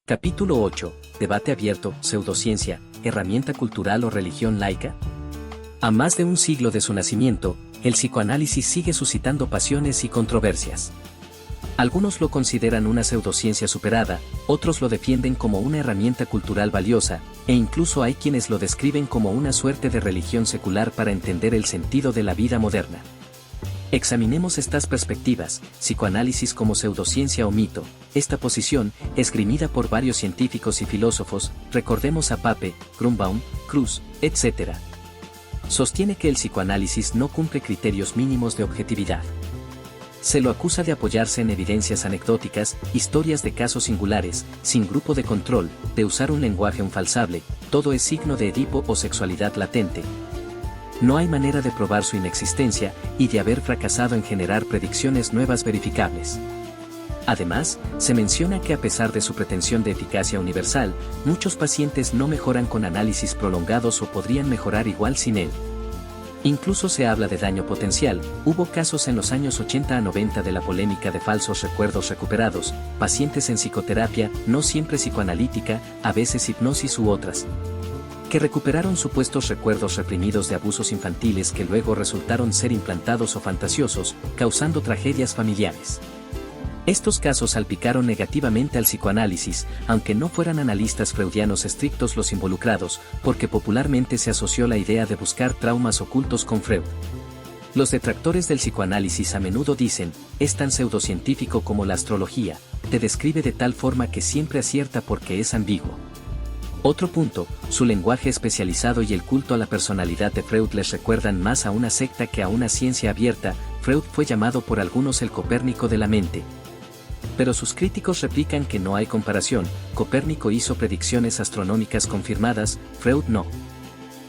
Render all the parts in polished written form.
Capítulo 8. Debate abierto, pseudociencia, herramienta cultural o religión laica. A más de un siglo de su nacimiento, el psicoanálisis sigue suscitando pasiones y controversias. Algunos lo consideran una pseudociencia superada, otros lo defienden como una herramienta cultural valiosa, e incluso hay quienes lo describen como una suerte de religión secular para entender el sentido de la vida moderna. Examinemos estas perspectivas, psicoanálisis como pseudociencia o mito. Esta posición, esgrimida por varios científicos y filósofos, recordemos a Pape, Grunbaum, Kruse, etc., sostiene que el psicoanálisis no cumple criterios mínimos de objetividad. Se lo acusa de apoyarse en evidencias anecdóticas, historias de casos singulares, sin grupo de control, de usar un lenguaje infalsable, todo es signo de Edipo o sexualidad latente. No hay manera de probar su inexistencia, y de haber fracasado en generar predicciones nuevas verificables. Además, se menciona que a pesar de su pretensión de eficacia universal, muchos pacientes no mejoran con análisis prolongados o podrían mejorar igual sin él. Incluso se habla de daño potencial. Hubo casos en los años 80 a 90 de la polémica de falsos recuerdos recuperados, pacientes en psicoterapia, no siempre psicoanalítica, a veces hipnosis u otras, que recuperaron supuestos recuerdos reprimidos de abusos infantiles que luego resultaron ser implantados o fantasiosos, causando tragedias familiares. Estos casos salpicaron negativamente al psicoanálisis, aunque no fueran analistas freudianos estrictos los involucrados, porque popularmente se asoció la idea de buscar traumas ocultos con Freud. Los detractores del psicoanálisis a menudo dicen, es tan pseudocientífico como la astrología, te describe de tal forma que siempre acierta porque es ambiguo. Otro punto, su lenguaje especializado y el culto a la personalidad de Freud les recuerdan más a una secta que a una ciencia abierta. Freud fue llamado por algunos el Copérnico de la mente. Pero sus críticos replican que no hay comparación, Copérnico hizo predicciones astronómicas confirmadas, Freud no.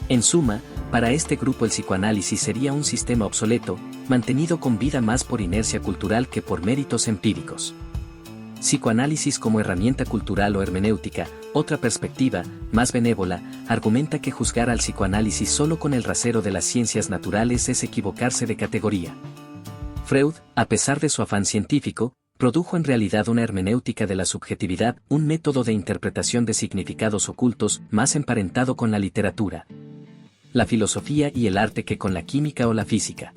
En suma, para este grupo el psicoanálisis sería un sistema obsoleto, mantenido con vida más por inercia cultural que por méritos empíricos. Psicoanálisis como herramienta cultural o hermenéutica. Otra perspectiva, más benévola, argumenta que juzgar al psicoanálisis solo con el rasero de las ciencias naturales es equivocarse de categoría. Freud, a pesar de su afán científico, produjo en realidad una hermenéutica de la subjetividad, un método de interpretación de significados ocultos, más emparentado con la literatura, la filosofía y el arte que con la química o la física.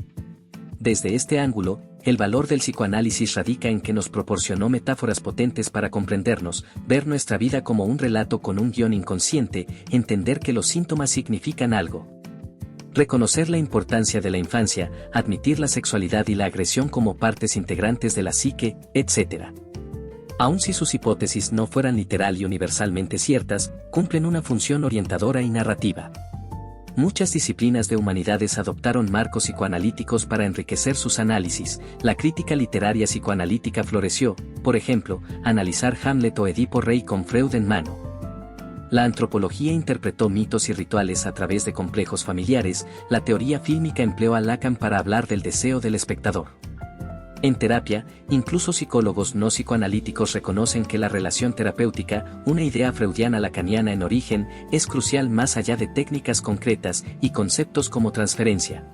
Desde este ángulo, el valor del psicoanálisis radica en que nos proporcionó metáforas potentes para comprendernos, ver nuestra vida como un relato con un guión inconsciente, entender que los síntomas significan algo, reconocer la importancia de la infancia, admitir la sexualidad y la agresión como partes integrantes de la psique, etc. Aun si sus hipótesis no fueran literal y universalmente ciertas, cumplen una función orientadora y narrativa. Muchas disciplinas de humanidades adoptaron marcos psicoanalíticos para enriquecer sus análisis. La crítica literaria psicoanalítica floreció, por ejemplo, analizar Hamlet o Edipo Rey con Freud en mano. La antropología interpretó mitos y rituales a través de complejos familiares. La teoría fílmica empleó a Lacan para hablar del deseo del espectador. En terapia, incluso psicólogos no psicoanalíticos reconocen que la relación terapéutica, una idea freudiana lacaniana en origen, es crucial más allá de técnicas concretas y conceptos como transferencia,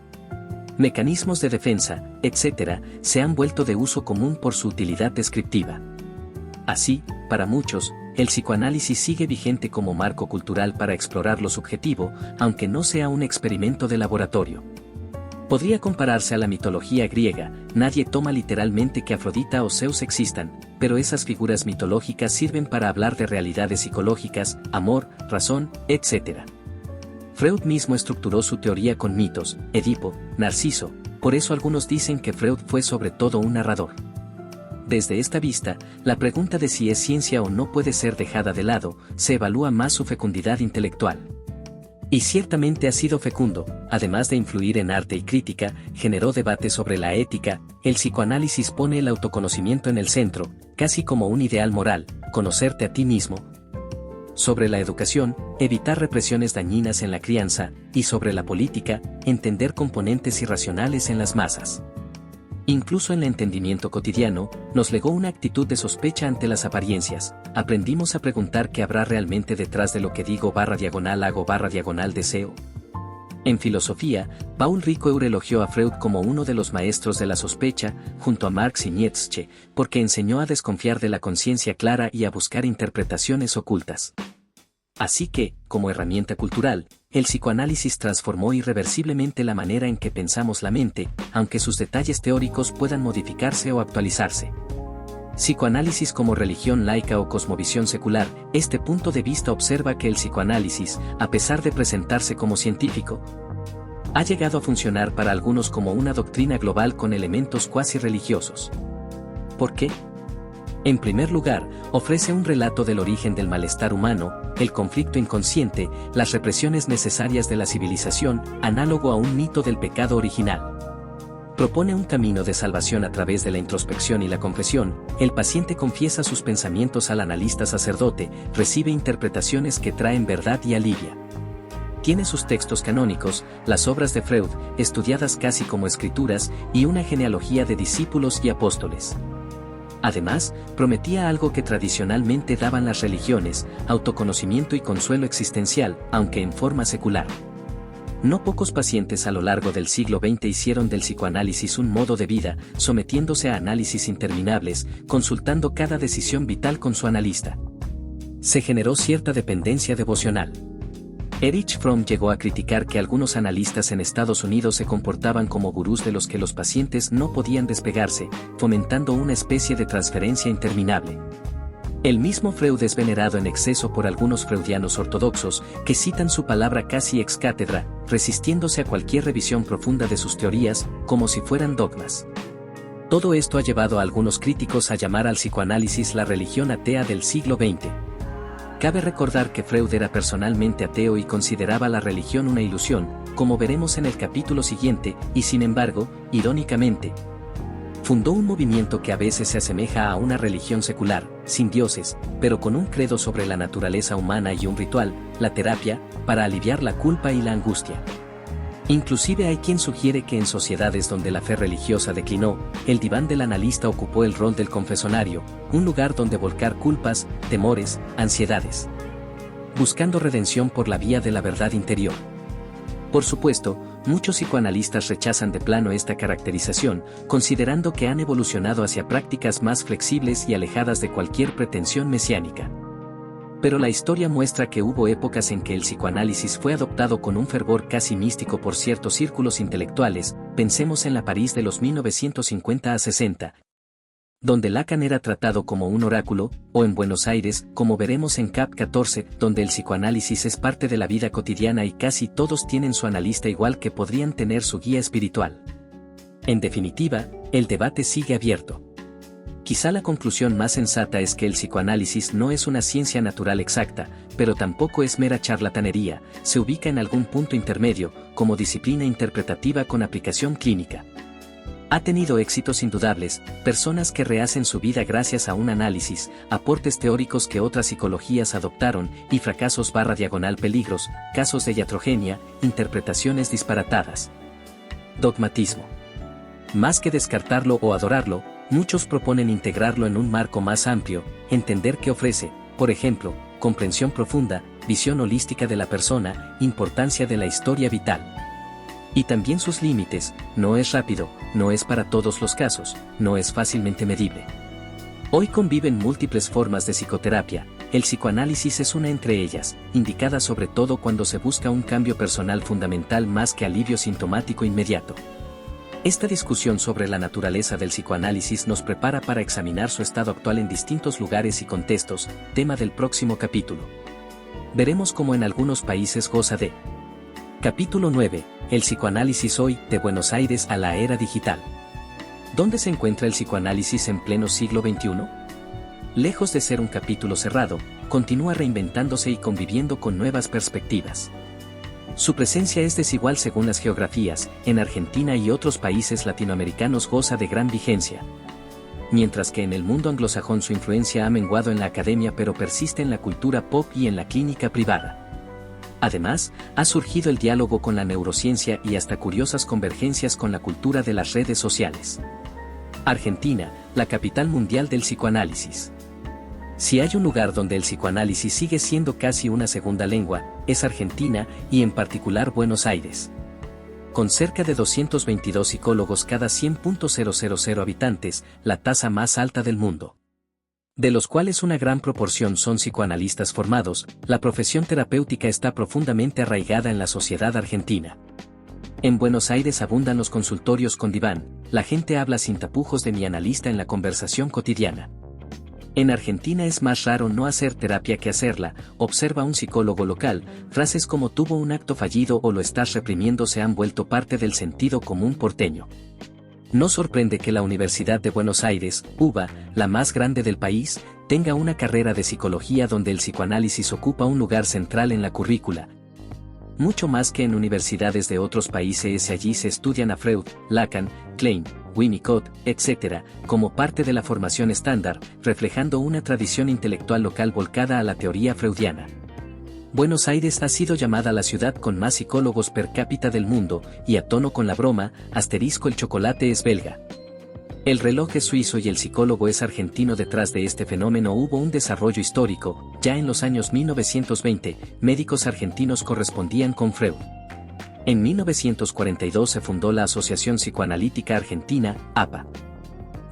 mecanismos de defensa, etc., se han vuelto de uso común por su utilidad descriptiva. Así, para muchos, el psicoanálisis sigue vigente como marco cultural para explorar lo subjetivo, aunque no sea un experimento de laboratorio. Podría compararse a la mitología griega. Nadie toma literalmente que Afrodita o Zeus existan, pero esas figuras mitológicas sirven para hablar de realidades psicológicas, amor, razón, etc. Freud mismo estructuró su teoría con mitos, Edipo, Narciso, por eso algunos dicen que Freud fue sobre todo un narrador. Desde esta vista, la pregunta de si es ciencia o no puede ser dejada de lado, se evalúa más su fecundidad intelectual. Y ciertamente ha sido fecundo, además de influir en arte y crítica, generó debate sobre la ética. El psicoanálisis pone el autoconocimiento en el centro, casi como un ideal moral, conocerte a ti mismo. Sobre la educación, evitar represiones dañinas en la crianza, y sobre la política, entender componentes irracionales en las masas. Incluso en el entendimiento cotidiano, nos legó una actitud de sospecha ante las apariencias. Aprendimos a preguntar qué habrá realmente detrás de lo que digo /hago /deseo. En filosofía, Paul Ricoeur elogió a Freud como uno de los maestros de la sospecha, junto a Marx y Nietzsche, porque enseñó a desconfiar de la conciencia clara y a buscar interpretaciones ocultas. Así que, como herramienta cultural, el psicoanálisis transformó irreversiblemente la manera en que pensamos la mente, aunque sus detalles teóricos puedan modificarse o actualizarse. Psicoanálisis como religión laica o cosmovisión secular, este punto de vista observa que el psicoanálisis, a pesar de presentarse como científico, ha llegado a funcionar para algunos como una doctrina global con elementos cuasi religiosos. ¿Por qué? En primer lugar, ofrece un relato del origen del malestar humano, el conflicto inconsciente, las represiones necesarias de la civilización, análogo a un mito del pecado original. Propone un camino de salvación a través de la introspección y la confesión. El paciente confiesa sus pensamientos al analista sacerdote, recibe interpretaciones que traen verdad y alivia. Tiene sus textos canónicos, las obras de Freud, estudiadas casi como escrituras, y una genealogía de discípulos y apóstoles. Además, prometía algo que tradicionalmente daban las religiones, autoconocimiento y consuelo existencial, aunque en forma secular. No pocos pacientes a lo largo del siglo XX hicieron del psicoanálisis un modo de vida, sometiéndose a análisis interminables, consultando cada decisión vital con su analista. Se generó cierta dependencia devocional. Erich Fromm llegó a criticar que algunos analistas en Estados Unidos se comportaban como gurús de los que los pacientes no podían despegarse, fomentando una especie de transferencia interminable. El mismo Freud es venerado en exceso por algunos freudianos ortodoxos, que citan su palabra casi ex cátedra, resistiéndose a cualquier revisión profunda de sus teorías, como si fueran dogmas. Todo esto ha llevado a algunos críticos a llamar al psicoanálisis la religión atea del siglo XX. Cabe recordar que Freud era personalmente ateo y consideraba la religión una ilusión, como veremos en el capítulo siguiente, y sin embargo, irónicamente, fundó un movimiento que a veces se asemeja a una religión secular, sin dioses, pero con un credo sobre la naturaleza humana y un ritual, la terapia, para aliviar la culpa y la angustia. Inclusive hay quien sugiere que en sociedades donde la fe religiosa declinó, el diván del analista ocupó el rol del confesonario, un lugar donde volcar culpas, temores, ansiedades, buscando redención por la vía de la verdad interior. Por supuesto, muchos psicoanalistas rechazan de plano esta caracterización, considerando que han evolucionado hacia prácticas más flexibles y alejadas de cualquier pretensión mesiánica. Pero la historia muestra que hubo épocas en que el psicoanálisis fue adoptado con un fervor casi místico por ciertos círculos intelectuales, pensemos en la París de los 1950 a 60, donde Lacan era tratado como un oráculo, o en Buenos Aires, como veremos en Cap 14, donde el psicoanálisis es parte de la vida cotidiana y casi todos tienen su analista igual que podrían tener su guía espiritual. En definitiva, el debate sigue abierto. Quizá la conclusión más sensata es que el psicoanálisis no es una ciencia natural exacta, pero tampoco es mera charlatanería, se ubica en algún punto intermedio, como disciplina interpretativa con aplicación clínica. Ha tenido éxitos indudables, personas que rehacen su vida gracias a un análisis, aportes teóricos que otras psicologías adoptaron, y fracasos / peligros, casos de iatrogenia, interpretaciones disparatadas. Dogmatismo. Más que descartarlo o adorarlo, muchos proponen integrarlo en un marco más amplio, entender que ofrece, por ejemplo, comprensión profunda, visión holística de la persona, importancia de la historia vital. Y también sus límites, no es rápido, no es para todos los casos, no es fácilmente medible. Hoy conviven múltiples formas de psicoterapia, el psicoanálisis es una entre ellas, indicada sobre todo cuando se busca un cambio personal fundamental más que alivio sintomático inmediato. Esta discusión sobre la naturaleza del psicoanálisis nos prepara para examinar su estado actual en distintos lugares y contextos, tema del próximo capítulo. Veremos cómo en algunos países goza de. Capítulo 9. El psicoanálisis hoy, de Buenos Aires a la era digital. ¿Dónde se encuentra el psicoanálisis en pleno siglo XXI? Lejos de ser un capítulo cerrado, continúa reinventándose y conviviendo con nuevas perspectivas. Su presencia es desigual según las geografías, en Argentina y otros países latinoamericanos goza de gran vigencia. Mientras que en el mundo anglosajón su influencia ha menguado en la academia pero persiste en la cultura pop y en la clínica privada. Además, ha surgido el diálogo con la neurociencia y hasta curiosas convergencias con la cultura de las redes sociales. Argentina, la capital mundial del psicoanálisis. Si hay un lugar donde el psicoanálisis sigue siendo casi una segunda lengua, es Argentina, y en particular Buenos Aires. Con cerca de 222 psicólogos cada 100.000 habitantes, la tasa más alta del mundo. De los cuales una gran proporción son psicoanalistas formados, la profesión terapéutica está profundamente arraigada en la sociedad argentina. En Buenos Aires abundan los consultorios con diván, la gente habla sin tapujos de mi analista en la conversación cotidiana. En Argentina es más raro no hacer terapia que hacerla, observa un psicólogo local, frases como tuvo un acto fallido o lo estás reprimiendo se han vuelto parte del sentido común porteño. No sorprende que la Universidad de Buenos Aires, UBA, la más grande del país, tenga una carrera de psicología donde el psicoanálisis ocupa un lugar central en la currícula. Mucho más que en universidades de otros países, allí se estudian a Freud, Lacan, Klein, Winnicott, etc., como parte de la formación estándar, reflejando una tradición intelectual local volcada a la teoría freudiana. Buenos Aires ha sido llamada la ciudad con más psicólogos per cápita del mundo, y a tono con la broma, el chocolate es belga. El reloj es suizo y el psicólogo es argentino. Detrás de este fenómeno hubo un desarrollo histórico. Ya en los años 1920, médicos argentinos correspondían con Freud. En 1942 se fundó la Asociación Psicoanalítica Argentina, APA.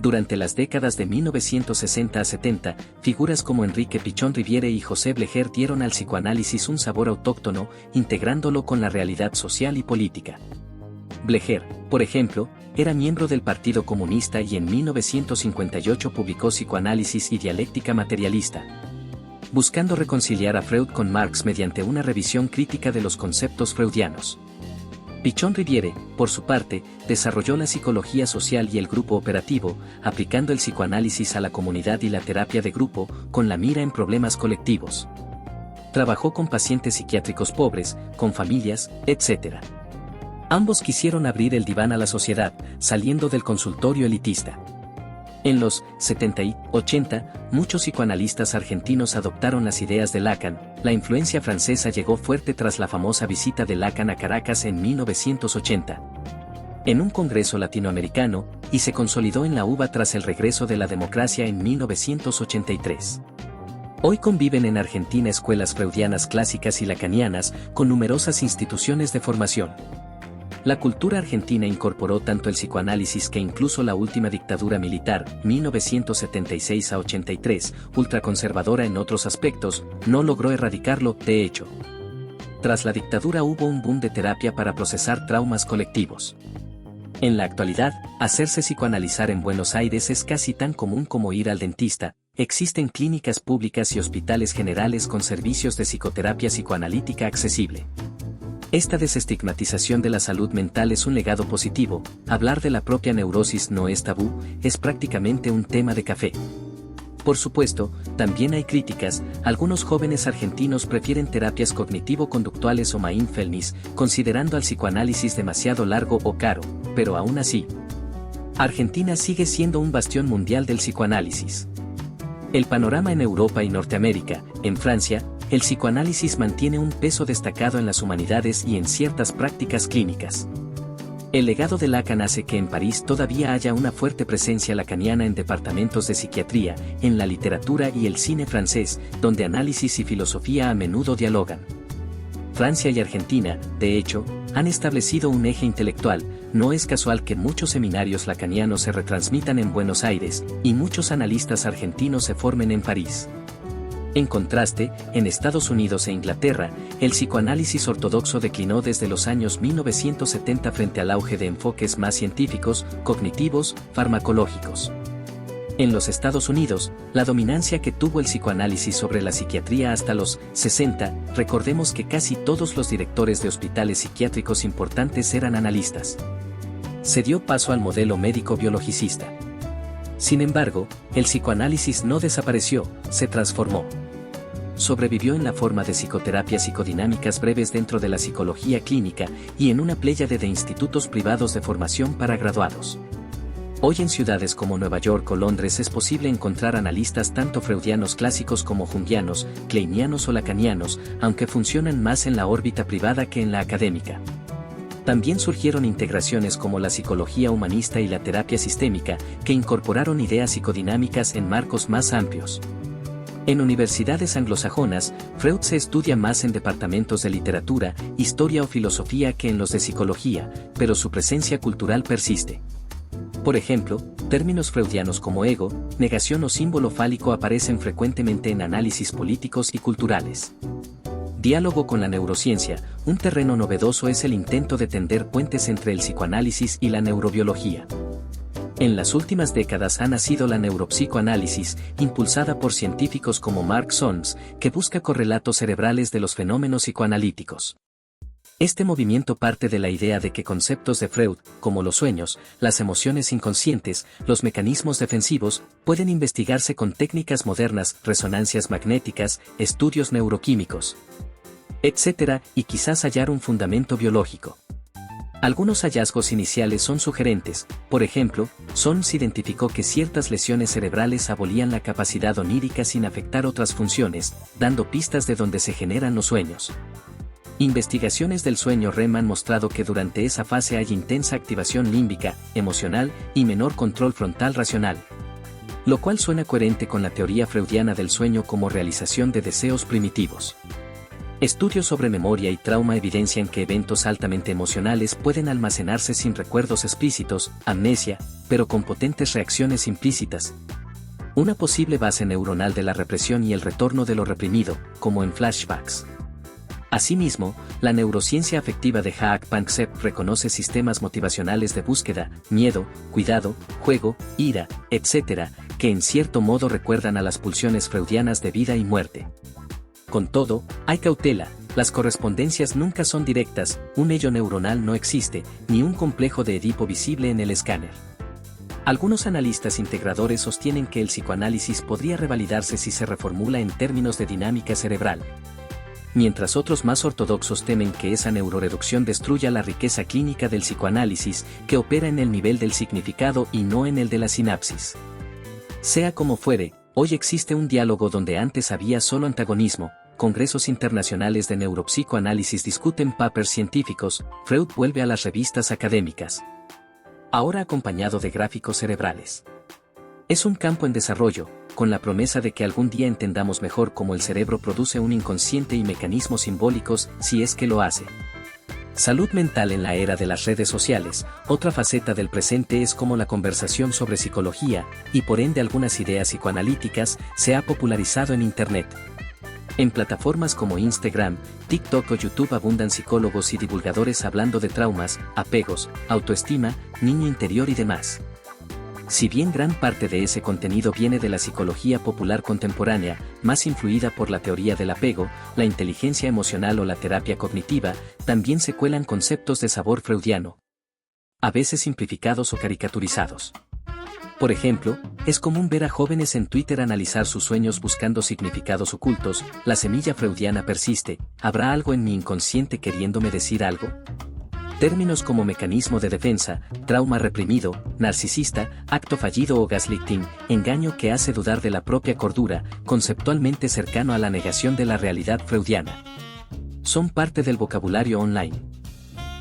Durante las décadas de 1960 a 70, figuras como Enrique Pichón Riviere y José Blecher dieron al psicoanálisis un sabor autóctono, integrándolo con la realidad social y política. Blecher, por ejemplo, era miembro del Partido Comunista y en 1958 publicó Psicoanálisis y Dialéctica Materialista, buscando reconciliar a Freud con Marx mediante una revisión crítica de los conceptos freudianos. Pichón Riviere, por su parte, desarrolló la psicología social y el grupo operativo, aplicando el psicoanálisis a la comunidad y la terapia de grupo, con la mira en problemas colectivos. Trabajó con pacientes psiquiátricos pobres, con familias, etc. Ambos quisieron abrir el diván a la sociedad, saliendo del consultorio elitista. En los 70 y 80, muchos psicoanalistas argentinos adoptaron las ideas de Lacan. La influencia francesa llegó fuerte tras la famosa visita de Lacan a Caracas en 1980. En un congreso latinoamericano, y se consolidó en la UBA tras el regreso de la democracia en 1983. Hoy conviven en Argentina escuelas freudianas clásicas y lacanianas, con numerosas instituciones de formación. La cultura argentina incorporó tanto el psicoanálisis que incluso la última dictadura militar, 1976 a 83, ultraconservadora en otros aspectos, no logró erradicarlo. De hecho, tras la dictadura hubo un boom de terapia para procesar traumas colectivos. En la actualidad, hacerse psicoanalizar en Buenos Aires es casi tan común como ir al dentista. Existen clínicas públicas y hospitales generales con servicios de psicoterapia psicoanalítica accesible. Esta desestigmatización de la salud mental es un legado positivo. Hablar de la propia neurosis no es tabú, es prácticamente un tema de café. Por supuesto, también hay críticas. Algunos jóvenes argentinos prefieren terapias cognitivo-conductuales o mindfulness, considerando al psicoanálisis demasiado largo o caro, pero aún así, Argentina sigue siendo un bastión mundial del psicoanálisis. El panorama en Europa y Norteamérica, en Francia, el psicoanálisis mantiene un peso destacado en las humanidades y en ciertas prácticas clínicas. El legado de Lacan hace que en París todavía haya una fuerte presencia lacaniana en departamentos de psiquiatría, en la literatura y el cine francés, donde análisis y filosofía a menudo dialogan. Francia y Argentina, de hecho, han establecido un eje intelectual. No es casual que muchos seminarios lacanianos se retransmitan en Buenos Aires, y muchos analistas argentinos se formen en París. En contraste, en Estados Unidos e Inglaterra, el psicoanálisis ortodoxo declinó desde los años 1970 frente al auge de enfoques más científicos, cognitivos, farmacológicos. En los Estados Unidos, la dominancia que tuvo el psicoanálisis sobre la psiquiatría hasta los 60, recordemos que casi todos los directores de hospitales psiquiátricos importantes eran analistas. Se dio paso al modelo médico-biologicista. Sin embargo, el psicoanálisis no desapareció, se transformó. Sobrevivió en la forma de psicoterapias psicodinámicas breves dentro de la psicología clínica y en una pléyade de institutos privados de formación para graduados. Hoy en ciudades como Nueva York o Londres es posible encontrar analistas tanto freudianos clásicos como jungianos, kleinianos o lacanianos, aunque funcionan más en la órbita privada que en la académica. También surgieron integraciones como la psicología humanista y la terapia sistémica, que incorporaron ideas psicodinámicas en marcos más amplios. En universidades anglosajonas, Freud se estudia más en departamentos de literatura, historia o filosofía que en los de psicología, pero su presencia cultural persiste. Por ejemplo, términos freudianos como ego, negación o símbolo fálico aparecen frecuentemente en análisis políticos y culturales. Diálogo con la neurociencia, un terreno novedoso es el intento de tender puentes entre el psicoanálisis y la neurobiología. En las últimas décadas ha nacido la neuropsicoanálisis, impulsada por científicos como Mark Solms, que busca correlatos cerebrales de los fenómenos psicoanalíticos. Este movimiento parte de la idea de que conceptos de Freud, como los sueños, las emociones inconscientes, los mecanismos defensivos, pueden investigarse con técnicas modernas, resonancias magnéticas, estudios neuroquímicos, etc., y quizás hallar un fundamento biológico. Algunos hallazgos iniciales son sugerentes. Por ejemplo, Solms identificó que ciertas lesiones cerebrales abolían la capacidad onírica sin afectar otras funciones, dando pistas de dónde se generan los sueños. Investigaciones del sueño REM han mostrado que durante esa fase hay intensa activación límbica, emocional y menor control frontal racional, lo cual suena coherente con la teoría freudiana del sueño como realización de deseos primitivos. Estudios sobre memoria y trauma evidencian que eventos altamente emocionales pueden almacenarse sin recuerdos explícitos, amnesia, pero con potentes reacciones implícitas. Una posible base neuronal de la represión y el retorno de lo reprimido, como en flashbacks. Asimismo, la neurociencia afectiva de Jaak Panksepp reconoce sistemas motivacionales de búsqueda, miedo, cuidado, juego, ira, etc., que en cierto modo recuerdan a las pulsiones freudianas de vida y muerte. Con todo, hay cautela, las correspondencias nunca son directas, un ello neuronal no existe, ni un complejo de Edipo visible en el escáner. Algunos analistas integradores sostienen que el psicoanálisis podría revalidarse si se reformula en términos de dinámica cerebral, mientras otros más ortodoxos temen que esa neuroreducción destruya la riqueza clínica del psicoanálisis, que opera en el nivel del significado y no en el de la sinapsis. Sea como fuere, hoy existe un diálogo donde antes había solo antagonismo. Congresos internacionales de neuropsicoanálisis discuten papers científicos, Freud vuelve a las revistas académicas, ahora acompañado de gráficos cerebrales. Es un campo en desarrollo, con la promesa de que algún día entendamos mejor cómo el cerebro produce un inconsciente y mecanismos simbólicos, si es que lo hace. Salud mental en la era de las redes sociales. Otra faceta del presente es cómo la conversación sobre psicología, y por ende algunas ideas psicoanalíticas, se ha popularizado en Internet. En plataformas como Instagram, TikTok o YouTube abundan psicólogos y divulgadores hablando de traumas, apegos, autoestima, niño interior y demás. Si bien gran parte de ese contenido viene de la psicología popular contemporánea, más influida por la teoría del apego, la inteligencia emocional o la terapia cognitiva, también se cuelan conceptos de sabor freudiano, a veces simplificados o caricaturizados. Por ejemplo, es común ver a jóvenes en Twitter analizar sus sueños buscando significados ocultos. La semilla freudiana persiste. ¿Habrá algo en mi inconsciente queriéndome decir algo? Términos como mecanismo de defensa, trauma reprimido, narcisista, acto fallido o gaslighting, engaño que hace dudar de la propia cordura, conceptualmente cercano a la negación de la realidad freudiana, son parte del vocabulario online.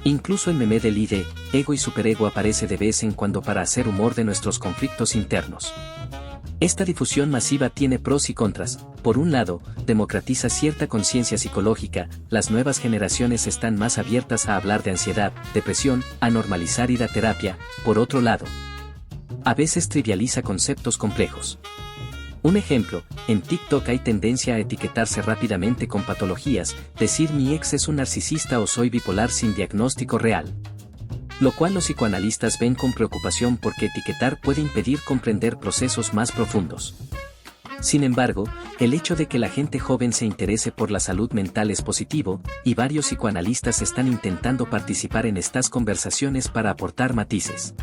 Incluso el meme del ID, ego y superego aparece de vez en cuando para hacer humor de nuestros conflictos internos. Esta difusión masiva tiene pros y contras. Por un lado, democratiza cierta conciencia psicológica, las nuevas generaciones están más abiertas a hablar de ansiedad, depresión, a normalizar ir a terapia. Por otro lado, a veces trivializa conceptos complejos. Un ejemplo, en TikTok hay tendencia a etiquetarse rápidamente con patologías, decir mi ex es un narcisista o soy bipolar sin diagnóstico real. Lo cual los psicoanalistas ven con preocupación porque etiquetar puede impedir comprender procesos más profundos. Sin embargo, el hecho de que la gente joven se interese por la salud mental es positivo, y varios psicoanalistas están intentando participar en estas conversaciones para aportar matices.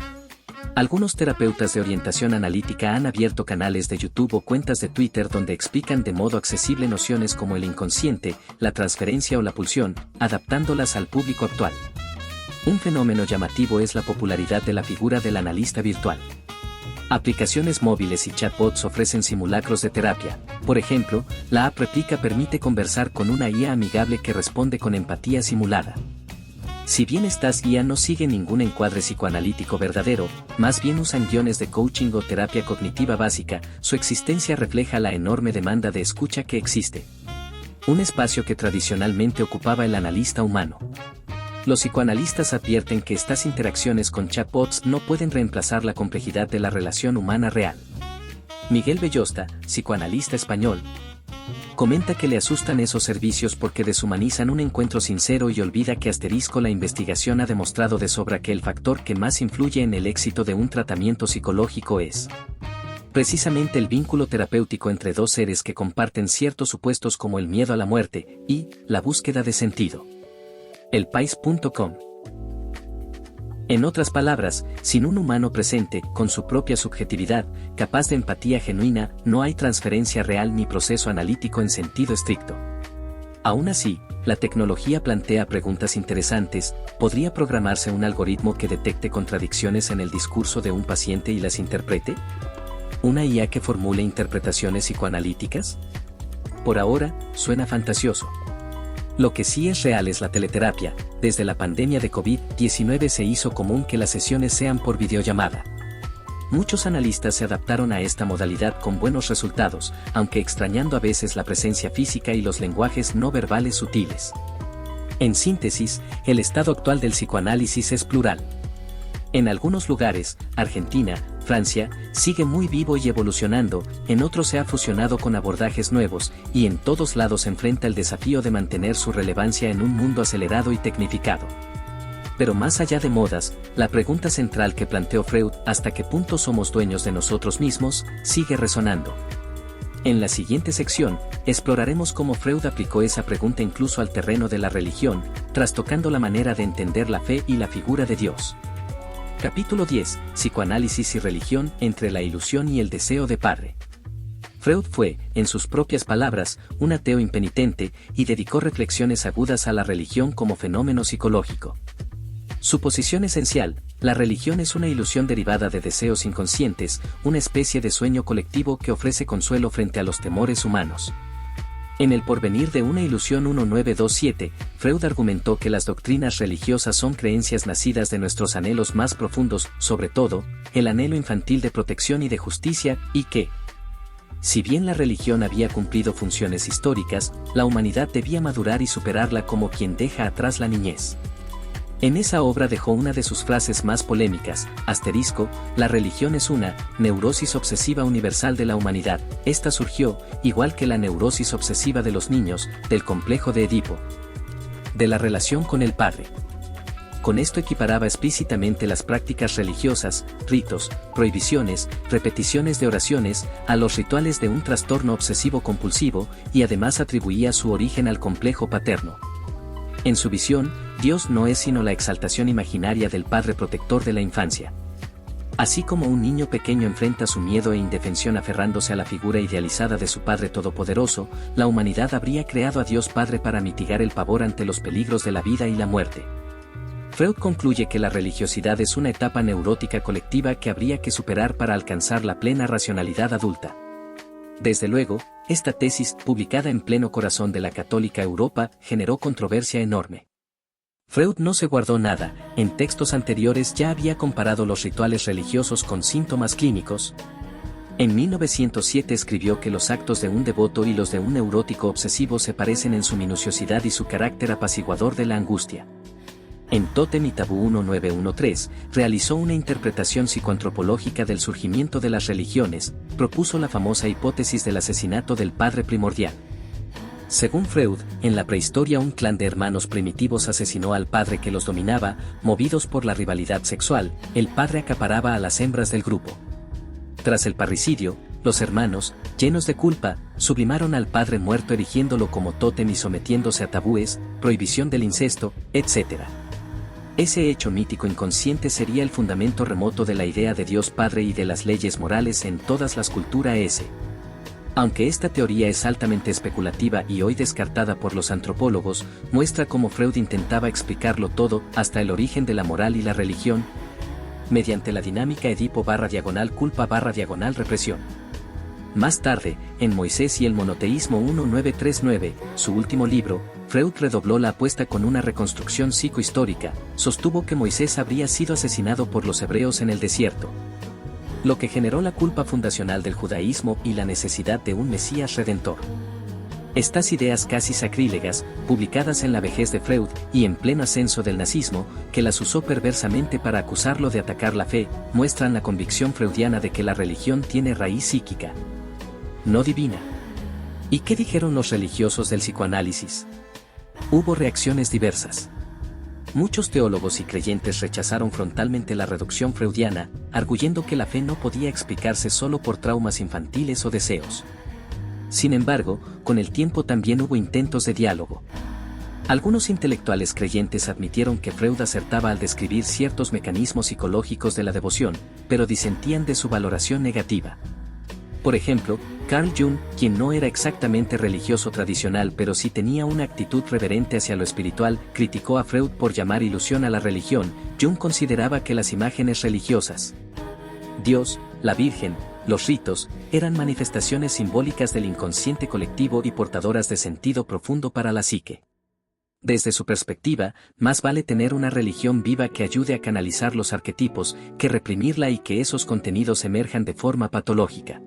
Algunos terapeutas de orientación analítica han abierto canales de YouTube o cuentas de Twitter donde explican de modo accesible nociones como el inconsciente, la transferencia o la pulsión, adaptándolas al público actual. Un fenómeno llamativo es la popularidad de la figura del analista virtual. Aplicaciones móviles y chatbots ofrecen simulacros de terapia. Por ejemplo, la app Replica permite conversar con una IA amigable que responde con empatía simulada. Si bien estas guías no siguen ningún encuadre psicoanalítico verdadero, más bien usan guiones de coaching o terapia cognitiva básica, su existencia refleja la enorme demanda de escucha que existe. Un espacio que tradicionalmente ocupaba el analista humano. Los psicoanalistas advierten que estas interacciones con chatbots no pueden reemplazar la complejidad de la relación humana real. Miguel Bellosta, psicoanalista español, comenta que le asustan esos servicios porque deshumanizan un encuentro sincero y olvida que la investigación ha demostrado de sobra que el factor que más influye en el éxito de un tratamiento psicológico es precisamente el vínculo terapéutico entre dos seres que comparten ciertos supuestos como el miedo a la muerte y la búsqueda de sentido. elpais.com. En otras palabras, sin un humano presente, con su propia subjetividad, capaz de empatía genuina, no hay transferencia real ni proceso analítico en sentido estricto. Aún así, la tecnología plantea preguntas interesantes. ¿Podría programarse un algoritmo que detecte contradicciones en el discurso de un paciente y las interprete? ¿Una IA que formule interpretaciones psicoanalíticas? Por ahora, suena fantasioso. Lo que sí es real es la teleterapia. Desde la pandemia de COVID-19 se hizo común que las sesiones sean por videollamada. Muchos analistas se adaptaron a esta modalidad con buenos resultados, aunque extrañando a veces la presencia física y los lenguajes no verbales sutiles. En síntesis, el estado actual del psicoanálisis es plural. En algunos lugares, Argentina, Francia, sigue muy vivo y evolucionando, en otros se ha fusionado con abordajes nuevos, y en todos lados enfrenta el desafío de mantener su relevancia en un mundo acelerado y tecnificado. Pero más allá de modas, la pregunta central que planteó Freud, ¿hasta qué punto somos dueños de nosotros mismos?, sigue resonando. En la siguiente sección, exploraremos cómo Freud aplicó esa pregunta incluso al terreno de la religión, trastocando la manera de entender la fe y la figura de Dios. Capítulo 10. Psicoanálisis y religión, entre la ilusión y el deseo de padre. Freud fue, en sus propias palabras, un ateo impenitente, y dedicó reflexiones agudas a la religión como fenómeno psicológico. Su posición esencial: la religión es una ilusión derivada de deseos inconscientes, una especie de sueño colectivo que ofrece consuelo frente a los temores humanos. En El porvenir de una ilusión 1927, Freud argumentó que las doctrinas religiosas son creencias nacidas de nuestros anhelos más profundos, sobre todo, el anhelo infantil de protección y de justicia, y que, si bien la religión había cumplido funciones históricas, la humanidad debía madurar y superarla como quien deja atrás la niñez. En esa obra dejó una de sus frases más polémicas: la religión es una neurosis obsesiva universal de la humanidad. Esta surgió, igual que la neurosis obsesiva de los niños, del complejo de Edipo, de la relación con el padre. Con esto equiparaba explícitamente las prácticas religiosas, ritos, prohibiciones, repeticiones de oraciones, a los rituales de un trastorno obsesivo-compulsivo, y además atribuía su origen al complejo paterno. En su visión, Dios no es sino la exaltación imaginaria del Padre protector de la infancia. Así como un niño pequeño enfrenta su miedo e indefensión aferrándose a la figura idealizada de su Padre Todopoderoso, la humanidad habría creado a Dios Padre para mitigar el pavor ante los peligros de la vida y la muerte. Freud concluye que la religiosidad es una etapa neurótica colectiva que habría que superar para alcanzar la plena racionalidad adulta. Desde luego, esta tesis, publicada en pleno corazón de la católica Europa, generó controversia enorme. Freud no se guardó nada. En textos anteriores ya había comparado los rituales religiosos con síntomas clínicos. En 1907 escribió que los actos de un devoto y los de un neurótico obsesivo se parecen en su minuciosidad y su carácter apaciguador de la angustia. En Tótem y Tabú 1913, realizó una interpretación psicoantropológica del surgimiento de las religiones, propuso la famosa hipótesis del asesinato del padre primordial. Según Freud, en la prehistoria un clan de hermanos primitivos asesinó al padre que los dominaba. Movidos por la rivalidad sexual, el padre acaparaba a las hembras del grupo. Tras el parricidio, los hermanos, llenos de culpa, sublimaron al padre muerto erigiéndolo como tótem y sometiéndose a tabúes, prohibición del incesto, etc. Ese hecho mítico inconsciente sería el fundamento remoto de la idea de Dios Padre y de las leyes morales en todas las culturas. Aunque esta teoría es altamente especulativa y hoy descartada por los antropólogos, muestra cómo Freud intentaba explicarlo todo, hasta el origen de la moral y la religión, mediante la dinámica Edipo/culpa/represión. Más tarde, en Moisés y el monoteísmo 1939, su último libro, Freud redobló la apuesta con una reconstrucción psicohistórica, sostuvo que Moisés habría sido asesinado por los hebreos en el desierto, lo que generó la culpa fundacional del judaísmo y la necesidad de un Mesías redentor. Estas ideas casi sacrílegas, publicadas en la vejez de Freud y en pleno ascenso del nazismo, que las usó perversamente para acusarlo de atacar la fe, muestran la convicción freudiana de que la religión tiene raíz psíquica, no divina. ¿Y qué dijeron los religiosos del psicoanálisis? Hubo reacciones diversas. Muchos teólogos y creyentes rechazaron frontalmente la reducción freudiana, arguyendo que la fe no podía explicarse solo por traumas infantiles o deseos. Sin embargo, con el tiempo también hubo intentos de diálogo. Algunos intelectuales creyentes admitieron que Freud acertaba al describir ciertos mecanismos psicológicos de la devoción, pero disentían de su valoración negativa. Por ejemplo, Carl Jung, quien no era exactamente religioso tradicional pero sí tenía una actitud reverente hacia lo espiritual, criticó a Freud por llamar ilusión a la religión. Jung consideraba que las imágenes religiosas, Dios, la Virgen, los ritos, eran manifestaciones simbólicas del inconsciente colectivo y portadoras de sentido profundo para la psique. Desde su perspectiva, más vale tener una religión viva que ayude a canalizar los arquetipos, que reprimirla y que esos contenidos emerjan de forma patológica.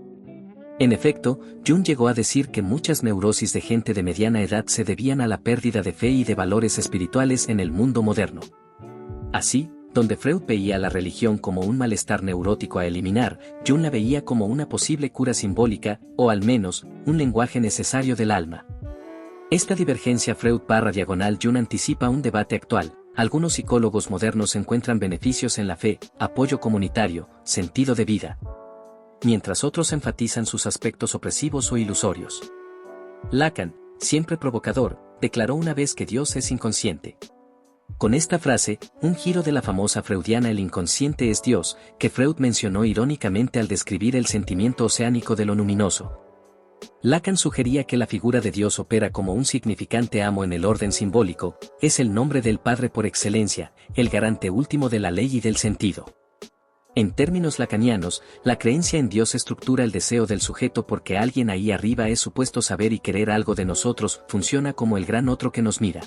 En efecto, Jung llegó a decir que muchas neurosis de gente de mediana edad se debían a la pérdida de fe y de valores espirituales en el mundo moderno. Así, donde Freud veía a la religión como un malestar neurótico a eliminar, Jung la veía como una posible cura simbólica, o al menos, un lenguaje necesario del alma. Esta divergencia Freud/Jung anticipa un debate actual. Algunos psicólogos modernos encuentran beneficios en la fe, apoyo comunitario, sentido de vida, mientras otros enfatizan sus aspectos opresivos o ilusorios. Lacan, siempre provocador, declaró una vez que Dios es inconsciente. Con esta frase, un giro de la famosa freudiana "el inconsciente es Dios", que Freud mencionó irónicamente al describir el sentimiento oceánico de lo luminoso. Lacan sugería que la figura de Dios opera como un significante amo en el orden simbólico, es el nombre del Padre por excelencia, el garante último de la ley y del sentido. En términos lacanianos, la creencia en Dios estructura el deseo del sujeto porque alguien ahí arriba es supuesto saber y querer algo de nosotros, funciona como el gran otro que nos mira.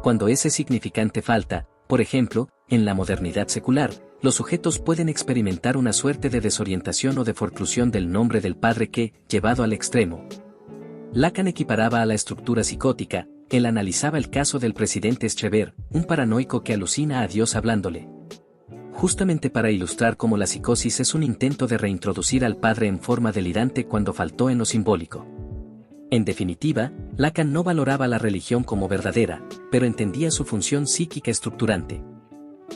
Cuando ese significante falta, por ejemplo, en la modernidad secular, los sujetos pueden experimentar una suerte de desorientación o de forclusión del nombre del Padre que, llevado al extremo, Lacan equiparaba a la estructura psicótica. Él analizaba el caso del presidente Schreber, un paranoico que alucina a Dios hablándole, justamente para ilustrar cómo la psicosis es un intento de reintroducir al Padre en forma delirante cuando faltó en lo simbólico. En definitiva, Lacan no valoraba la religión como verdadera, pero entendía su función psíquica estructurante.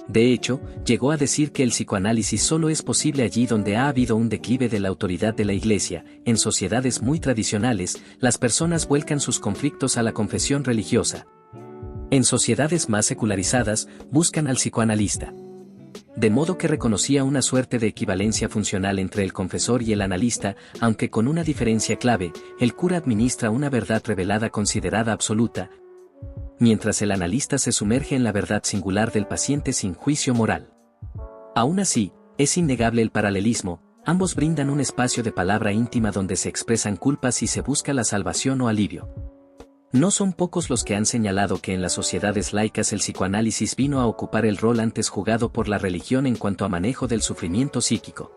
De hecho, llegó a decir que el psicoanálisis solo es posible allí donde ha habido un declive de la autoridad de la Iglesia. En sociedades muy tradicionales, las personas vuelcan sus conflictos a la confesión religiosa. En sociedades más secularizadas, buscan al psicoanalista. De modo que reconocía una suerte de equivalencia funcional entre el confesor y el analista, aunque con una diferencia clave: el cura administra una verdad revelada considerada absoluta, mientras el analista se sumerge en la verdad singular del paciente sin juicio moral. Aún así, es innegable el paralelismo, ambos brindan un espacio de palabra íntima donde se expresan culpas y se busca la salvación o alivio. No son pocos los que han señalado que en las sociedades laicas el psicoanálisis vino a ocupar el rol antes jugado por la religión en cuanto a manejo del sufrimiento psíquico.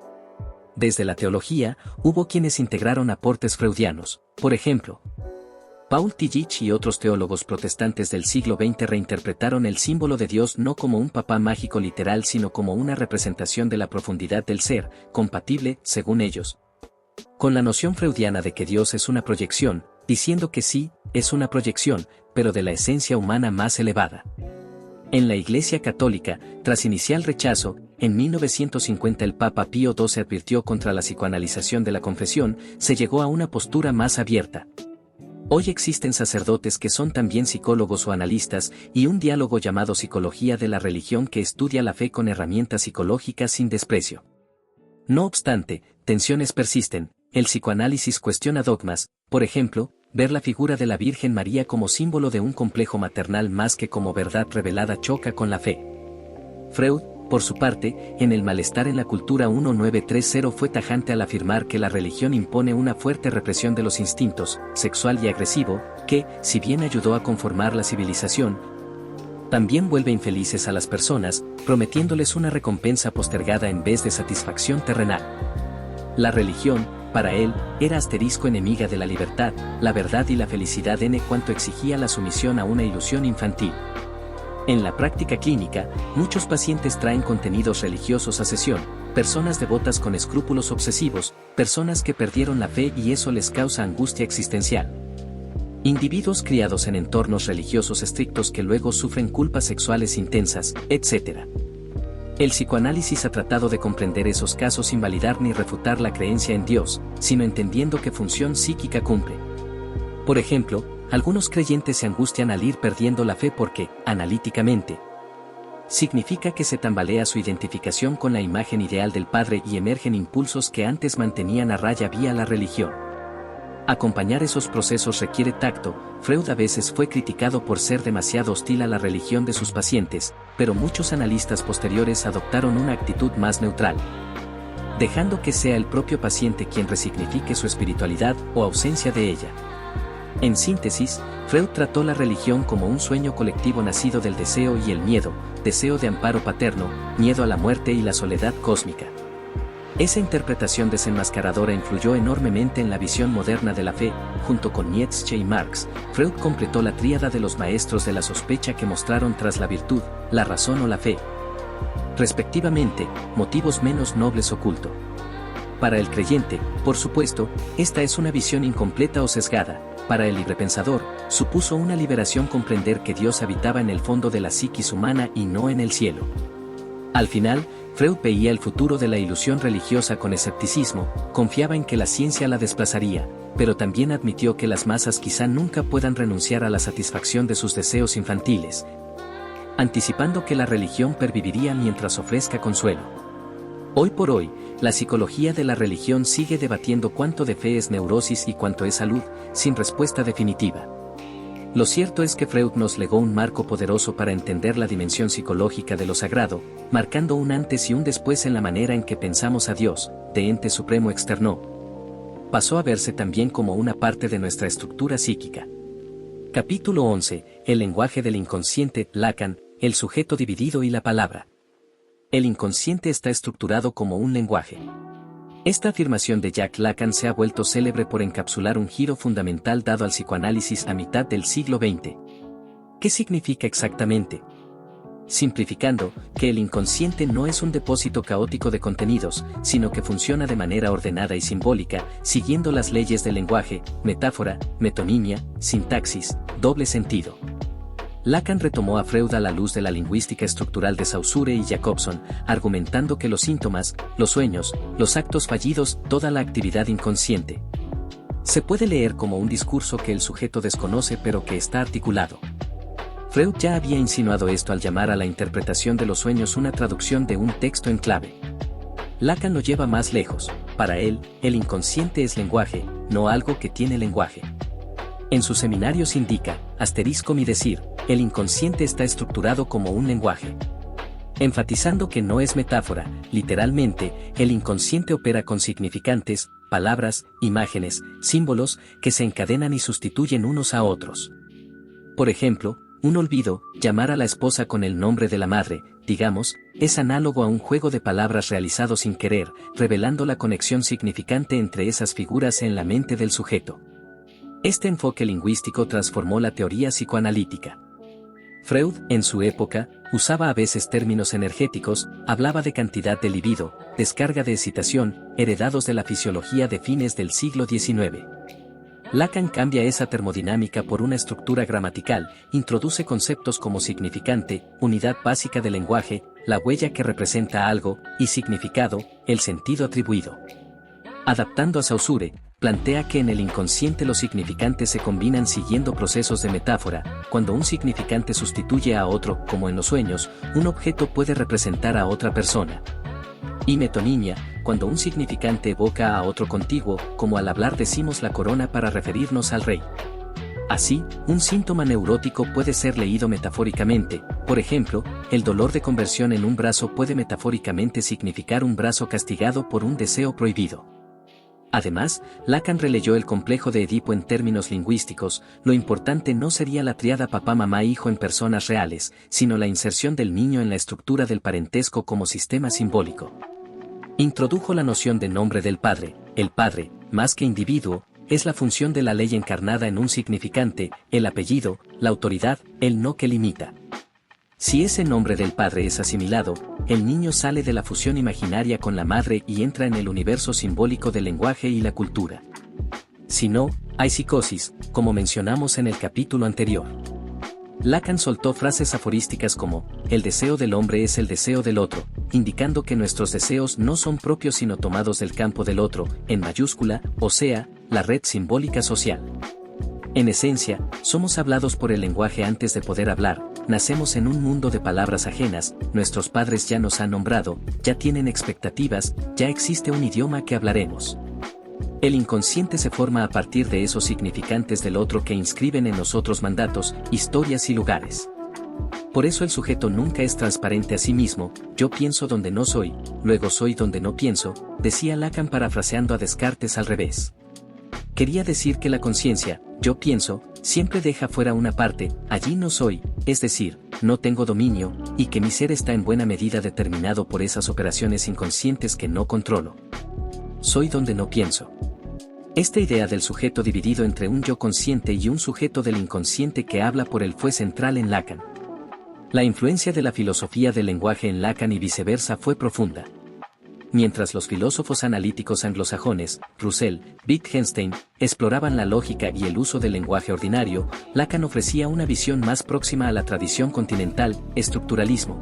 Desde la teología, hubo quienes integraron aportes freudianos. Por ejemplo, Paul Tillich y otros teólogos protestantes del siglo XX reinterpretaron el símbolo de Dios no como un papá mágico literal sino como una representación de la profundidad del ser, compatible, según ellos, con la noción freudiana de que Dios es una proyección, diciendo que sí, es una proyección, pero de la esencia humana más elevada. En la Iglesia Católica, tras inicial rechazo, en 1950 el Papa Pío XII advirtió contra la psicoanalización de la confesión, se llegó a una postura más abierta. Hoy existen sacerdotes que son también psicólogos o analistas, y un diálogo llamado psicología de la religión que estudia la fe con herramientas psicológicas sin desprecio. No obstante, tensiones persisten. El psicoanálisis cuestiona dogmas, por ejemplo, ver la figura de la Virgen María como símbolo de un complejo maternal más que como verdad revelada choca con la fe. Freud, por su parte, en El malestar en la cultura 1930 fue tajante al afirmar que la religión impone una fuerte represión de los instintos, sexual y agresivo, que, si bien ayudó a conformar la civilización, también vuelve infelices a las personas, prometiéndoles una recompensa postergada en vez de satisfacción terrenal. La religión, para él, era asterisco enemiga de la libertad, la verdad y la felicidad en cuanto exigía la sumisión a una ilusión infantil. En la práctica clínica, muchos pacientes traen contenidos religiosos a sesión, personas devotas con escrúpulos obsesivos, personas que perdieron la fe y eso les causa angustia existencial. Individuos criados en entornos religiosos estrictos que luego sufren culpas sexuales intensas, etc. El psicoanálisis ha tratado de comprender esos casos sin validar ni refutar la creencia en Dios, sino entendiendo qué función psíquica cumple. Por ejemplo, algunos creyentes se angustian al ir perdiendo la fe porque, analíticamente, significa que se tambalea su identificación con la imagen ideal del Padre y emergen impulsos que antes mantenían a raya vía la religión. Acompañar esos procesos requiere tacto. Freud a veces fue criticado por ser demasiado hostil a la religión de sus pacientes, pero muchos analistas posteriores adoptaron una actitud más neutral, dejando que sea el propio paciente quien resignifique su espiritualidad o ausencia de ella. En síntesis, Freud trató la religión como un sueño colectivo nacido del deseo y el miedo, deseo de amparo paterno, miedo a la muerte y la soledad cósmica. Esa interpretación desenmascaradora influyó enormemente en la visión moderna de la fe. Junto con Nietzsche y Marx, Freud completó la tríada de los maestros de la sospecha que mostraron tras la virtud, la razón o la fe, respectivamente, motivos menos nobles oculto. Para el creyente, por supuesto, esta es una visión incompleta o sesgada. Para el librepensador, supuso una liberación comprender que Dios habitaba en el fondo de la psiquis humana y no en el cielo. Al final, Freud veía el futuro de la ilusión religiosa con escepticismo, confiaba en que la ciencia la desplazaría, pero también admitió que las masas quizá nunca puedan renunciar a la satisfacción de sus deseos infantiles, anticipando que la religión perviviría mientras ofrezca consuelo. Hoy por hoy, la psicología de la religión sigue debatiendo cuánto de fe es neurosis y cuánto es salud, sin respuesta definitiva. Lo cierto es que Freud nos legó un marco poderoso para entender la dimensión psicológica de lo sagrado, marcando un antes y un después en la manera en que pensamos a Dios, de ente supremo externo. Pasó a verse también como una parte de nuestra estructura psíquica. Capítulo 11. El lenguaje del inconsciente. Lacan, el sujeto dividido y la palabra. El inconsciente está estructurado como un lenguaje. Esta afirmación de Jacques Lacan se ha vuelto célebre por encapsular un giro fundamental dado al psicoanálisis a mitad del siglo XX. ¿Qué significa exactamente? Simplificando, que el inconsciente no es un depósito caótico de contenidos, sino que funciona de manera ordenada y simbólica, siguiendo las leyes del lenguaje, metáfora, metonimia, sintaxis, doble sentido. Lacan retomó a Freud a la luz de la lingüística estructural de Saussure y Jacobson, argumentando que los síntomas, los sueños, los actos fallidos, toda la actividad inconsciente, se puede leer como un discurso que el sujeto desconoce pero que está articulado. Freud ya había insinuado esto al llamar a la interpretación de los sueños una traducción de un texto en clave. Lacan lo lleva más lejos. Para él, el inconsciente es lenguaje, no algo que tiene lenguaje. En sus seminarios indica, mi decir, el inconsciente está estructurado como un lenguaje. Enfatizando que no es metáfora, literalmente, el inconsciente opera con significantes, palabras, imágenes, símbolos, que se encadenan y sustituyen unos a otros. Por ejemplo, un olvido, llamar a la esposa con el nombre de la madre, digamos, es análogo a un juego de palabras realizado sin querer, revelando la conexión significante entre esas figuras en la mente del sujeto. Este enfoque lingüístico transformó la teoría psicoanalítica. Freud, en su época, usaba a veces términos energéticos, hablaba de cantidad de libido, descarga de excitación, heredados de la fisiología de fines del siglo XIX. Lacan cambia esa termodinámica por una estructura gramatical, introduce conceptos como significante, unidad básica del lenguaje, la huella que representa algo, y significado, el sentido atribuido. Adaptando a Saussure, plantea que en el inconsciente los significantes se combinan siguiendo procesos de metáfora. Cuando un significante sustituye a otro, como en los sueños, un objeto puede representar a otra persona. Y metonimia, cuando un significante evoca a otro contiguo, como al hablar decimos la corona para referirnos al rey. Así, un síntoma neurótico puede ser leído metafóricamente, Por ejemplo, el dolor de conversión en un brazo puede metafóricamente significar un brazo castigado por un deseo prohibido. Además, Lacan releyó el complejo de Edipo en términos lingüísticos. Lo importante no sería la tríada papá-mamá-hijo en personas reales, sino la inserción del niño en la estructura del parentesco como sistema simbólico. Introdujo la noción de nombre del padre. El padre, más que individuo, es la función de la ley encarnada en un significante, el apellido, la autoridad, el no que limita. Si ese nombre del padre es asimilado, el niño sale de la fusión imaginaria con la madre y entra en el universo simbólico del lenguaje y la cultura. Si no, hay psicosis, como mencionamos en el capítulo anterior. Lacan soltó frases aforísticas como, el deseo del hombre es el deseo del otro, indicando que nuestros deseos no son propios sino tomados del campo del otro, en mayúscula, o sea, la red simbólica social. En esencia, somos hablados por el lenguaje antes de poder hablar, nacemos en un mundo de palabras ajenas, nuestros padres ya nos han nombrado, ya tienen expectativas, ya existe un idioma que hablaremos. El inconsciente se forma a partir de esos significantes del otro que inscriben en nosotros mandatos, historias y lugares. Por eso el sujeto nunca es transparente a sí mismo, yo pienso donde no soy, luego soy donde no pienso, decía Lacan parafraseando a Descartes al revés. Quería decir que la conciencia, yo pienso, siempre deja fuera una parte, allí no soy, es decir, no tengo dominio, y que mi ser está en buena medida determinado por esas operaciones inconscientes que no controlo. Soy donde no pienso. Esta idea del sujeto dividido entre un yo consciente y un sujeto del inconsciente que habla por él fue central en Lacan. La influencia de la filosofía del lenguaje en Lacan y viceversa fue profunda. Mientras los filósofos analíticos anglosajones, Russell, Wittgenstein, exploraban la lógica y el uso del lenguaje ordinario, Lacan ofrecía una visión más próxima a la tradición continental, estructuralismo.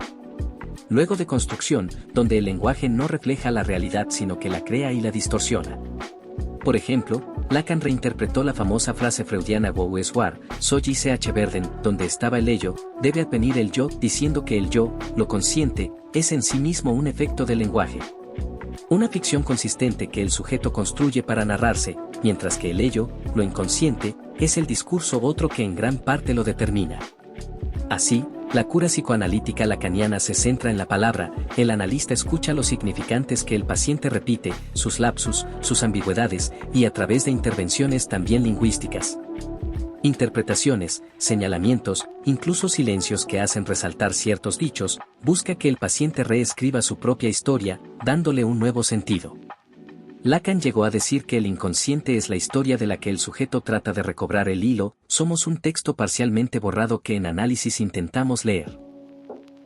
Luego de construcción, donde el lenguaje no refleja la realidad sino que la crea y la distorsiona. Por ejemplo, Lacan reinterpretó la famosa frase freudiana "Wo es war, soy Ch. Verden", donde estaba el ello, debe advenir el yo, diciendo que el yo, lo consciente, es en sí mismo un efecto del lenguaje. Una ficción consistente que el sujeto construye para narrarse, mientras que el ello, lo inconsciente, es el discurso otro que en gran parte lo determina. Así, la cura psicoanalítica lacaniana se centra en la palabra, el analista escucha los significantes que el paciente repite, sus lapsus, sus ambigüedades, y a través de intervenciones también lingüísticas. Interpretaciones, señalamientos, incluso silencios que hacen resaltar ciertos dichos, busca que el paciente reescriba su propia historia, dándole un nuevo sentido. Lacan llegó a decir que el inconsciente es la historia de la que el sujeto trata de recobrar el hilo, somos un texto parcialmente borrado que en análisis intentamos leer.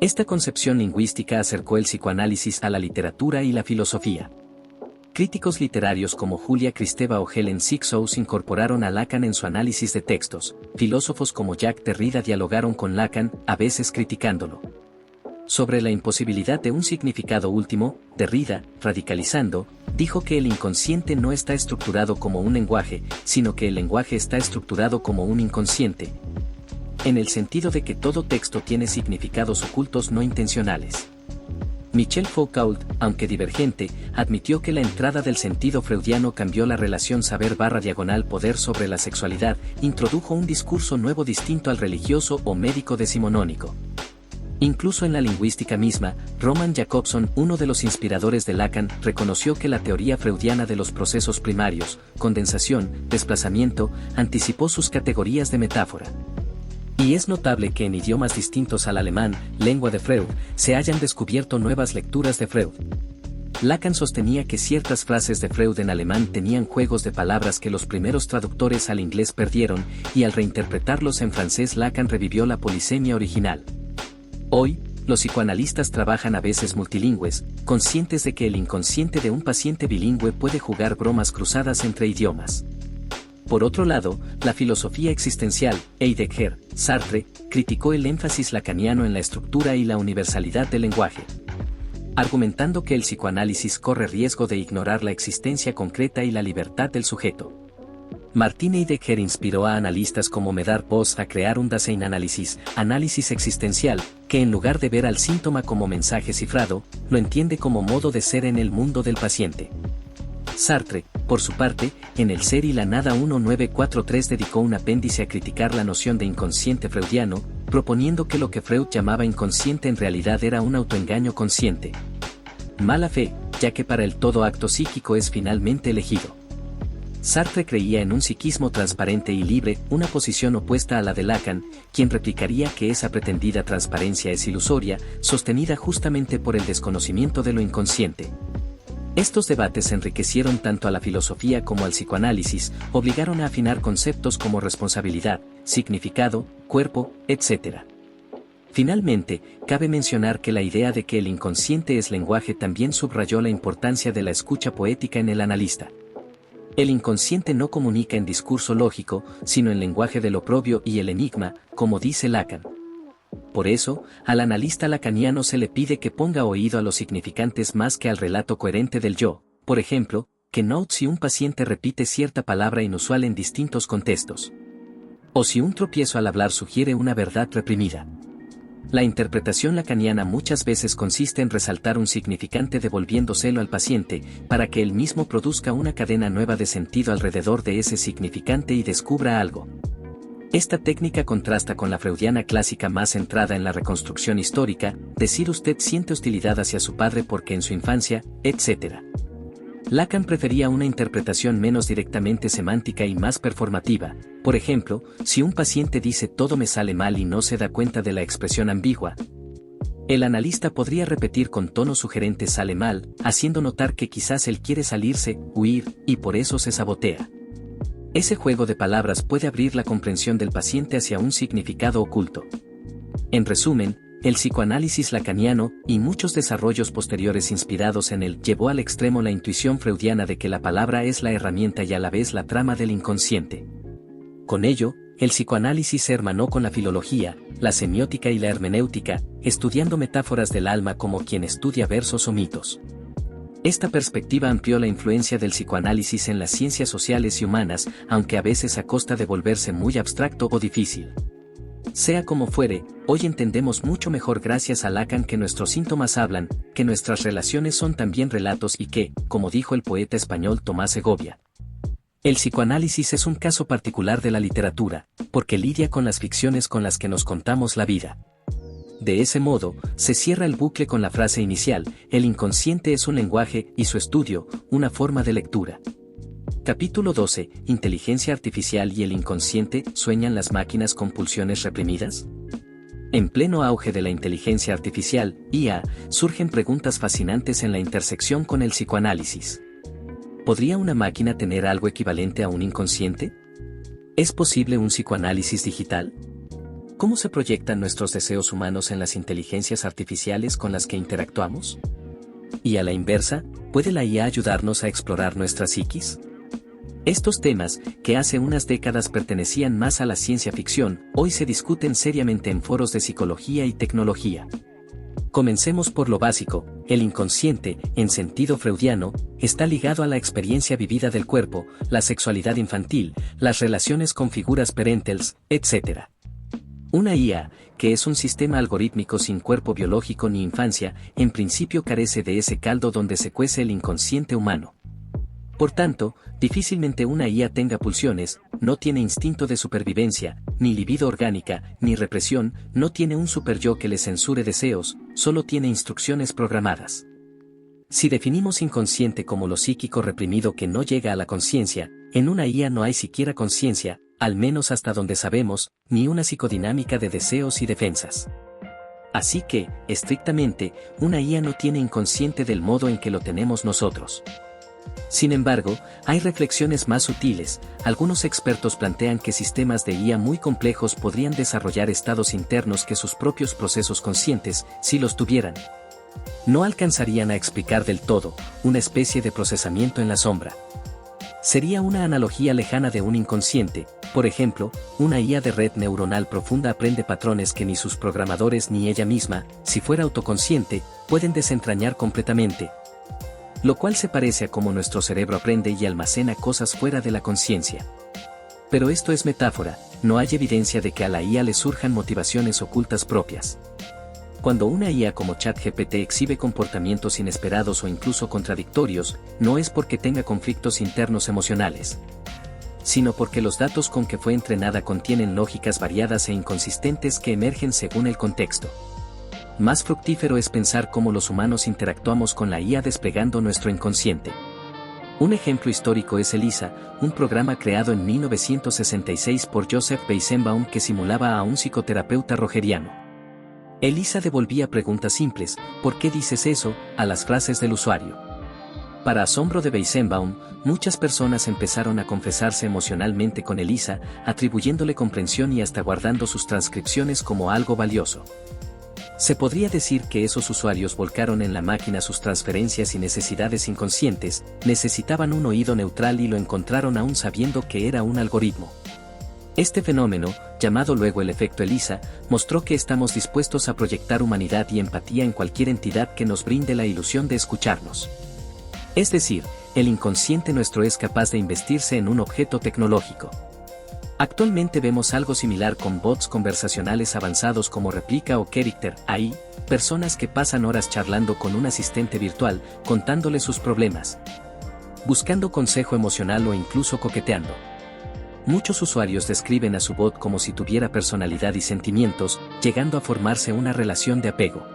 Esta concepción lingüística acercó el psicoanálisis a la literatura y la filosofía. Críticos literarios como Julia Kristeva o Helen Sixous incorporaron a Lacan en su análisis de textos, filósofos como Jacques Derrida dialogaron con Lacan, a veces criticándolo. Sobre la imposibilidad de un significado último, Derrida, radicalizando, dijo que el inconsciente no está estructurado como un lenguaje, sino que el lenguaje está estructurado como un inconsciente, en el sentido de que todo texto tiene significados ocultos no intencionales. Michel Foucault, aunque divergente, admitió que la entrada del sentido freudiano cambió la relación saber/poder sobre la sexualidad, introdujo un discurso nuevo distinto al religioso o médico decimonónico. Incluso en la lingüística misma, Roman Jakobson, uno de los inspiradores de Lacan, reconoció que la teoría freudiana de los procesos primarios, condensación, desplazamiento, anticipó sus categorías de metáfora. Y es notable que en idiomas distintos al alemán, lengua de Freud, se hayan descubierto nuevas lecturas de Freud. Lacan sostenía que ciertas frases de Freud en alemán tenían juegos de palabras que los primeros traductores al inglés perdieron, y al reinterpretarlos en francés Lacan revivió la polisemia original. Hoy, los psicoanalistas trabajan a veces multilingües, conscientes de que el inconsciente de un paciente bilingüe puede jugar bromas cruzadas entre idiomas. Por otro lado, la filosofía existencial, Heidegger, Sartre, criticó el énfasis lacaniano en la estructura y la universalidad del lenguaje, argumentando que el psicoanálisis corre riesgo de ignorar la existencia concreta y la libertad del sujeto. Martin Heidegger inspiró a analistas como Medard Post a crear un Daseinanalysis, análisis existencial, que en lugar de ver al síntoma como mensaje cifrado, lo entiende como modo de ser en el mundo del paciente. Sartre, Por su parte, en El ser y la nada 1943 dedicó un apéndice a criticar la noción de inconsciente freudiano, proponiendo que lo que Freud llamaba inconsciente en realidad era un autoengaño consciente. Mala fe, ya que para él todo acto psíquico es finalmente elegido. Sartre creía en un psiquismo transparente y libre, una posición opuesta a la de Lacan, quien replicaría que esa pretendida transparencia es ilusoria, sostenida justamente por el desconocimiento de lo inconsciente. Estos debates enriquecieron tanto a la filosofía como al psicoanálisis, obligaron a afinar conceptos como responsabilidad, significado, cuerpo, etc. Finalmente, cabe mencionar que la idea de que el inconsciente es lenguaje también subrayó la importancia de la escucha poética en el analista. El inconsciente no comunica en discurso lógico, sino en lenguaje del oprobio y el enigma, como dice Lacan. Por eso, al analista lacaniano se le pide que ponga oído a los significantes más que al relato coherente del yo, por ejemplo, que note si un paciente repite cierta palabra inusual en distintos contextos. O si un tropiezo al hablar sugiere una verdad reprimida. La interpretación lacaniana muchas veces consiste en resaltar un significante devolviéndoselo al paciente, para que él mismo produzca una cadena nueva de sentido alrededor de ese significante y descubra algo. Esta técnica contrasta con la freudiana clásica más centrada en la reconstrucción histórica, decir usted siente hostilidad hacia su padre porque en su infancia, etc. Lacan prefería una interpretación menos directamente semántica y más performativa. Por ejemplo, si un paciente dice todo me sale mal y no se da cuenta de la expresión ambigua, el analista podría repetir con tono sugerente sale mal, haciendo notar que quizás él quiere salirse, huir, y por eso se sabotea. Ese juego de palabras puede abrir la comprensión del paciente hacia un significado oculto. En resumen, el psicoanálisis lacaniano, y muchos desarrollos posteriores inspirados en él, llevó al extremo la intuición freudiana de que la palabra es la herramienta y a la vez la trama del inconsciente. Con ello, el psicoanálisis se hermanó con la filología, la semiótica y la hermenéutica, estudiando metáforas del alma como quien estudia versos o mitos. Esta perspectiva amplió la influencia del psicoanálisis en las ciencias sociales y humanas, aunque a veces a costa de volverse muy abstracto o difícil. Sea como fuere, hoy entendemos mucho mejor gracias a Lacan que nuestros síntomas hablan, que nuestras relaciones son también relatos y que, como dijo el poeta español Tomás Segovia, el psicoanálisis es un caso particular de la literatura, porque lidia con las ficciones con las que nos contamos la vida. De ese modo, se cierra el bucle con la frase inicial, el inconsciente es un lenguaje, y su estudio, una forma de lectura. Capítulo 12, ¿Inteligencia artificial y el inconsciente, sueñan las máquinas con pulsiones reprimidas? En pleno auge de la inteligencia artificial, IA, surgen preguntas fascinantes en la intersección con el psicoanálisis. ¿Podría una máquina tener algo equivalente a un inconsciente? ¿Es posible un psicoanálisis digital? ¿Cómo se proyectan nuestros deseos humanos en las inteligencias artificiales con las que interactuamos? Y a la inversa, ¿puede la IA ayudarnos a explorar nuestra psiquis? Estos temas, que hace unas décadas pertenecían más a la ciencia ficción, hoy se discuten seriamente en foros de psicología y tecnología. Comencemos por lo básico, el inconsciente, en sentido freudiano, está ligado a la experiencia vivida del cuerpo, la sexualidad infantil, las relaciones con figuras parentales, etc. Una IA, que es un sistema algorítmico sin cuerpo biológico ni infancia, en principio carece de ese caldo donde se cuece el inconsciente humano. Por tanto, difícilmente una IA tenga pulsiones, no tiene instinto de supervivencia, ni libido orgánica, ni represión, no tiene un superyo que le censure deseos, solo tiene instrucciones programadas. Si definimos inconsciente como lo psíquico reprimido que no llega a la conciencia, en una IA no hay siquiera conciencia, al menos hasta donde sabemos, ni una psicodinámica de deseos y defensas. Así que, estrictamente, una IA no tiene inconsciente del modo en que lo tenemos nosotros. Sin embargo, hay reflexiones más sutiles. Algunos expertos plantean que sistemas de IA muy complejos podrían desarrollar estados internos que sus propios procesos conscientes, si los tuvieran, no alcanzarían a explicar del todo, una especie de procesamiento en la sombra. Sería una analogía lejana de un inconsciente. Por ejemplo, una IA de red neuronal profunda aprende patrones que ni sus programadores ni ella misma, si fuera autoconsciente, pueden desentrañar completamente. Lo cual se parece a cómo nuestro cerebro aprende y almacena cosas fuera de la conciencia. Pero esto es metáfora, no hay evidencia de que a la IA le surjan motivaciones ocultas propias. Cuando una IA como ChatGPT exhibe comportamientos inesperados o incluso contradictorios, no es porque tenga conflictos internos emocionales, sino porque los datos con que fue entrenada contienen lógicas variadas e inconsistentes que emergen según el contexto. Más fructífero es pensar cómo los humanos interactuamos con la IA desplegando nuestro inconsciente. Un ejemplo histórico es ELISA, un programa creado en 1966 por Joseph Weizenbaum que simulaba a un psicoterapeuta rogeriano. ELISA devolvía preguntas simples: ¿por qué dices eso?, a las frases del usuario. Para asombro de Weizenbaum, muchas personas empezaron a confesarse emocionalmente con ELISA, atribuyéndole comprensión y hasta guardando sus transcripciones como algo valioso. Se podría decir que esos usuarios volcaron en la máquina sus transferencias y necesidades inconscientes, necesitaban un oído neutral y lo encontraron aún sabiendo que era un algoritmo. Este fenómeno, llamado luego el efecto ELISA, mostró que estamos dispuestos a proyectar humanidad y empatía en cualquier entidad que nos brinde la ilusión de escucharnos. Es decir, el inconsciente nuestro es capaz de investirse en un objeto tecnológico. Actualmente vemos algo similar con bots conversacionales avanzados como Replica o Character AI, personas que pasan horas charlando con un asistente virtual, contándole sus problemas, buscando consejo emocional o incluso coqueteando. Muchos usuarios describen a su bot como si tuviera personalidad y sentimientos, llegando a formarse una relación de apego.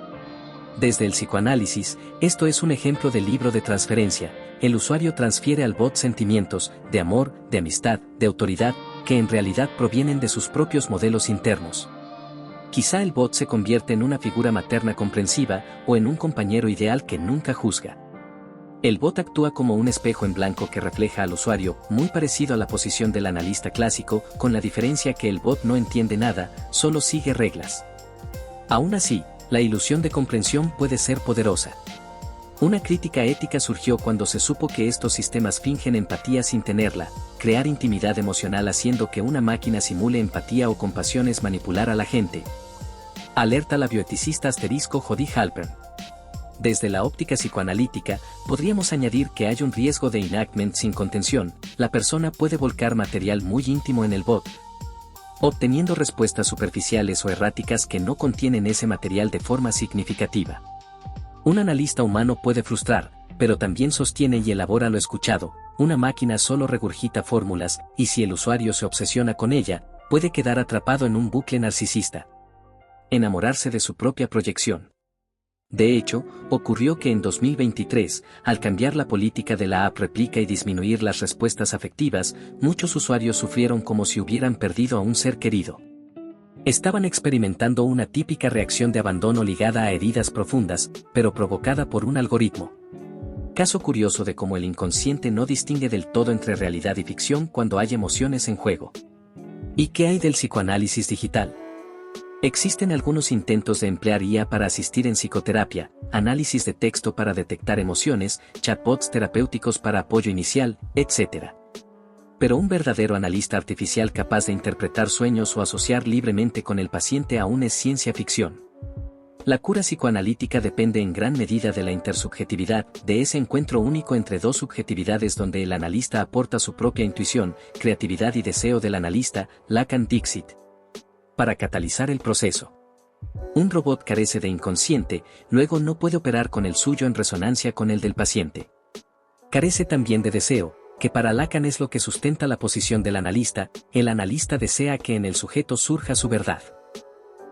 Desde el psicoanálisis, esto es un ejemplo de libro de transferencia. El usuario transfiere al bot sentimientos, de amor, de amistad, de autoridad, que en realidad provienen de sus propios modelos internos. Quizá el bot se convierte en una figura materna comprensiva, o en un compañero ideal que nunca juzga. El bot actúa como un espejo en blanco que refleja al usuario, muy parecido a la posición del analista clásico, con la diferencia que el bot no entiende nada, solo sigue reglas. Aún así, la ilusión de comprensión puede ser poderosa. Una crítica ética surgió cuando se supo que estos sistemas fingen empatía sin tenerla. Crear intimidad emocional haciendo que una máquina simule empatía o compasión es manipular a la gente. Alerta la bioeticista Jody Halpern. Desde la óptica psicoanalítica, podríamos añadir que hay un riesgo de enactment sin contención. La persona puede volcar material muy íntimo en el bot, obteniendo respuestas superficiales o erráticas que no contienen ese material de forma significativa. Un analista humano puede frustrar, pero también sostiene y elabora lo escuchado. Una máquina solo regurgita fórmulas, y si el usuario se obsesiona con ella, puede quedar atrapado en un bucle narcisista. Enamorarse de su propia proyección. De hecho, ocurrió que en 2023, al cambiar la política de la app Replica y disminuir las respuestas afectivas, muchos usuarios sufrieron como si hubieran perdido a un ser querido. Estaban experimentando una típica reacción de abandono ligada a heridas profundas, pero provocada por un algoritmo. Caso curioso de cómo el inconsciente no distingue del todo entre realidad y ficción cuando hay emociones en juego. ¿Y qué hay del psicoanálisis digital? Existen algunos intentos de emplear IA para asistir en psicoterapia, análisis de texto para detectar emociones, chatbots terapéuticos para apoyo inicial, etc. Pero un verdadero analista artificial capaz de interpretar sueños o asociar libremente con el paciente aún es ciencia ficción. La cura psicoanalítica depende en gran medida de la intersubjetividad, de ese encuentro único entre dos subjetividades donde el analista aporta su propia intuición, creatividad y deseo del analista, Lacan Dixit, para catalizar el proceso. Un robot carece de inconsciente, luego no puede operar con el suyo en resonancia con el del paciente. Carece también de deseo, que para Lacan es lo que sustenta la posición del analista. El analista desea que en el sujeto surja su verdad.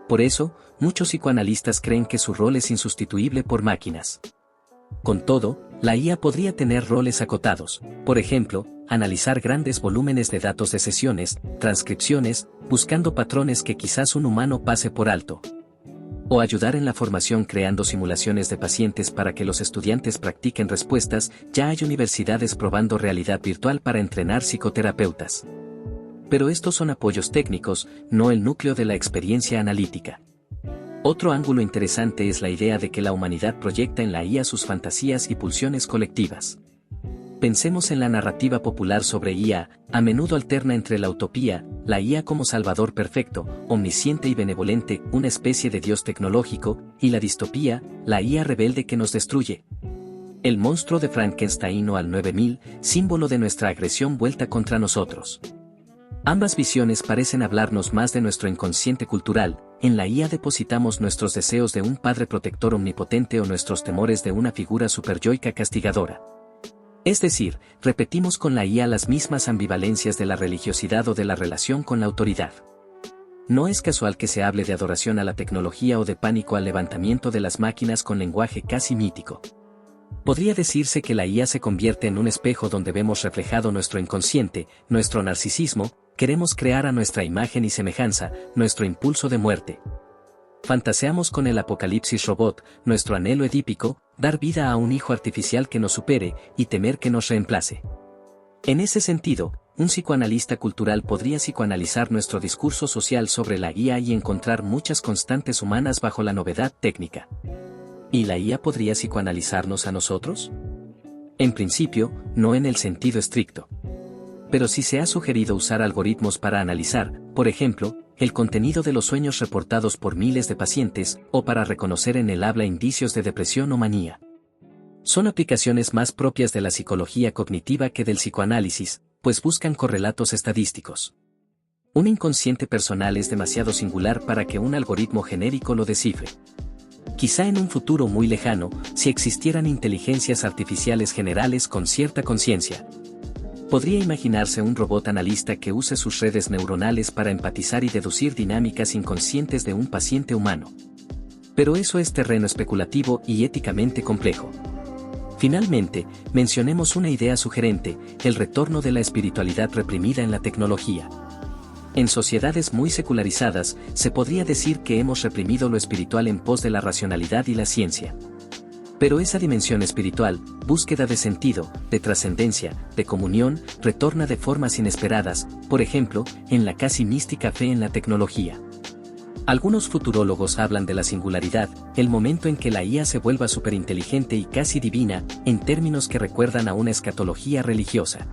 Por eso, muchos psicoanalistas creen que su rol es insustituible por máquinas. Con todo, la IA podría tener roles acotados, por ejemplo, analizar grandes volúmenes de datos de sesiones, transcripciones, buscando patrones que quizás un humano pase por alto. O ayudar en la formación creando simulaciones de pacientes para que los estudiantes practiquen respuestas. Ya hay universidades probando realidad virtual para entrenar psicoterapeutas. Pero estos son apoyos técnicos, no el núcleo de la experiencia analítica. Otro ángulo interesante es la idea de que la humanidad proyecta en la IA sus fantasías y pulsiones colectivas. Pensemos en la narrativa popular sobre IA, a menudo alterna entre la utopía, la IA como salvador perfecto, omnisciente y benevolente, una especie de dios tecnológico, y la distopía, la IA rebelde que nos destruye. El monstruo de Frankenstein o al 9000, símbolo de nuestra agresión vuelta contra nosotros. Ambas visiones parecen hablarnos más de nuestro inconsciente cultural, en la IA depositamos nuestros deseos de un padre protector omnipotente o nuestros temores de una figura superyoica castigadora. Es decir, repetimos con la IA las mismas ambivalencias de la religiosidad o de la relación con la autoridad. No es casual que se hable de adoración a la tecnología o de pánico al levantamiento de las máquinas con lenguaje casi mítico. Podría decirse que la IA se convierte en un espejo donde vemos reflejado nuestro inconsciente, nuestro narcisismo, queremos crear a nuestra imagen y semejanza, nuestro impulso de muerte. Fantaseamos con el apocalipsis robot, nuestro anhelo edípico, dar vida a un hijo artificial que nos supere y temer que nos reemplace. En ese sentido, un psicoanalista cultural podría psicoanalizar nuestro discurso social sobre la IA y encontrar muchas constantes humanas bajo la novedad técnica. ¿Y la IA podría psicoanalizarnos a nosotros? En principio, no en el sentido estricto. Pero sí se ha sugerido usar algoritmos para analizar, por ejemplo, el contenido de los sueños reportados por miles de pacientes, o para reconocer en el habla indicios de depresión o manía. Son aplicaciones más propias de la psicología cognitiva que del psicoanálisis, pues buscan correlatos estadísticos. Un inconsciente personal es demasiado singular para que un algoritmo genérico lo descifre. Quizá en un futuro muy lejano, si existieran inteligencias artificiales generales con cierta conciencia. Podría imaginarse un robot analista que use sus redes neuronales para empatizar y deducir dinámicas inconscientes de un paciente humano. Pero eso es terreno especulativo y éticamente complejo. Finalmente, mencionemos una idea sugerente, el retorno de la espiritualidad reprimida en la tecnología. En sociedades muy secularizadas, se podría decir que hemos reprimido lo espiritual en pos de la racionalidad y la ciencia. Pero esa dimensión espiritual, búsqueda de sentido, de trascendencia, de comunión, retorna de formas inesperadas, por ejemplo, en la casi mística fe en la tecnología. Algunos futurólogos hablan de la singularidad, el momento en que la IA se vuelva superinteligente y casi divina, en términos que recuerdan a una escatología religiosa.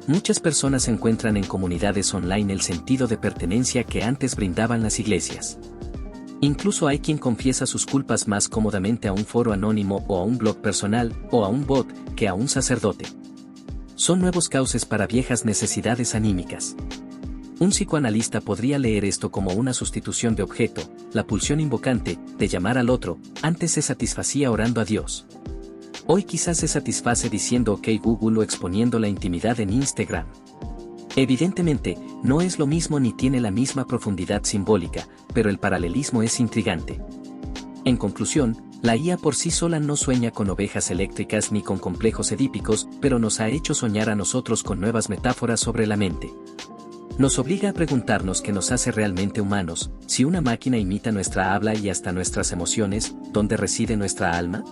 Muchas personas encuentran en comunidades online el sentido de pertenencia que antes brindaban las iglesias. Incluso hay quien confiesa sus culpas más cómodamente a un foro anónimo o a un blog personal, o a un bot, que a un sacerdote. Son nuevos cauces para viejas necesidades anímicas. Un psicoanalista podría leer esto como una sustitución de objeto, la pulsión invocante, de llamar al otro, antes se satisfacía orando a Dios. Hoy quizás se satisface diciendo OK Google o exponiendo la intimidad en Instagram. Evidentemente, no es lo mismo ni tiene la misma profundidad simbólica, pero el paralelismo es intrigante. En conclusión, la IA por sí sola no sueña con ovejas eléctricas ni con complejos edípicos, pero nos ha hecho soñar a nosotros con nuevas metáforas sobre la mente. Nos obliga a preguntarnos qué nos hace realmente humanos, si una máquina imita nuestra habla y hasta nuestras emociones, ¿dónde reside nuestra alma?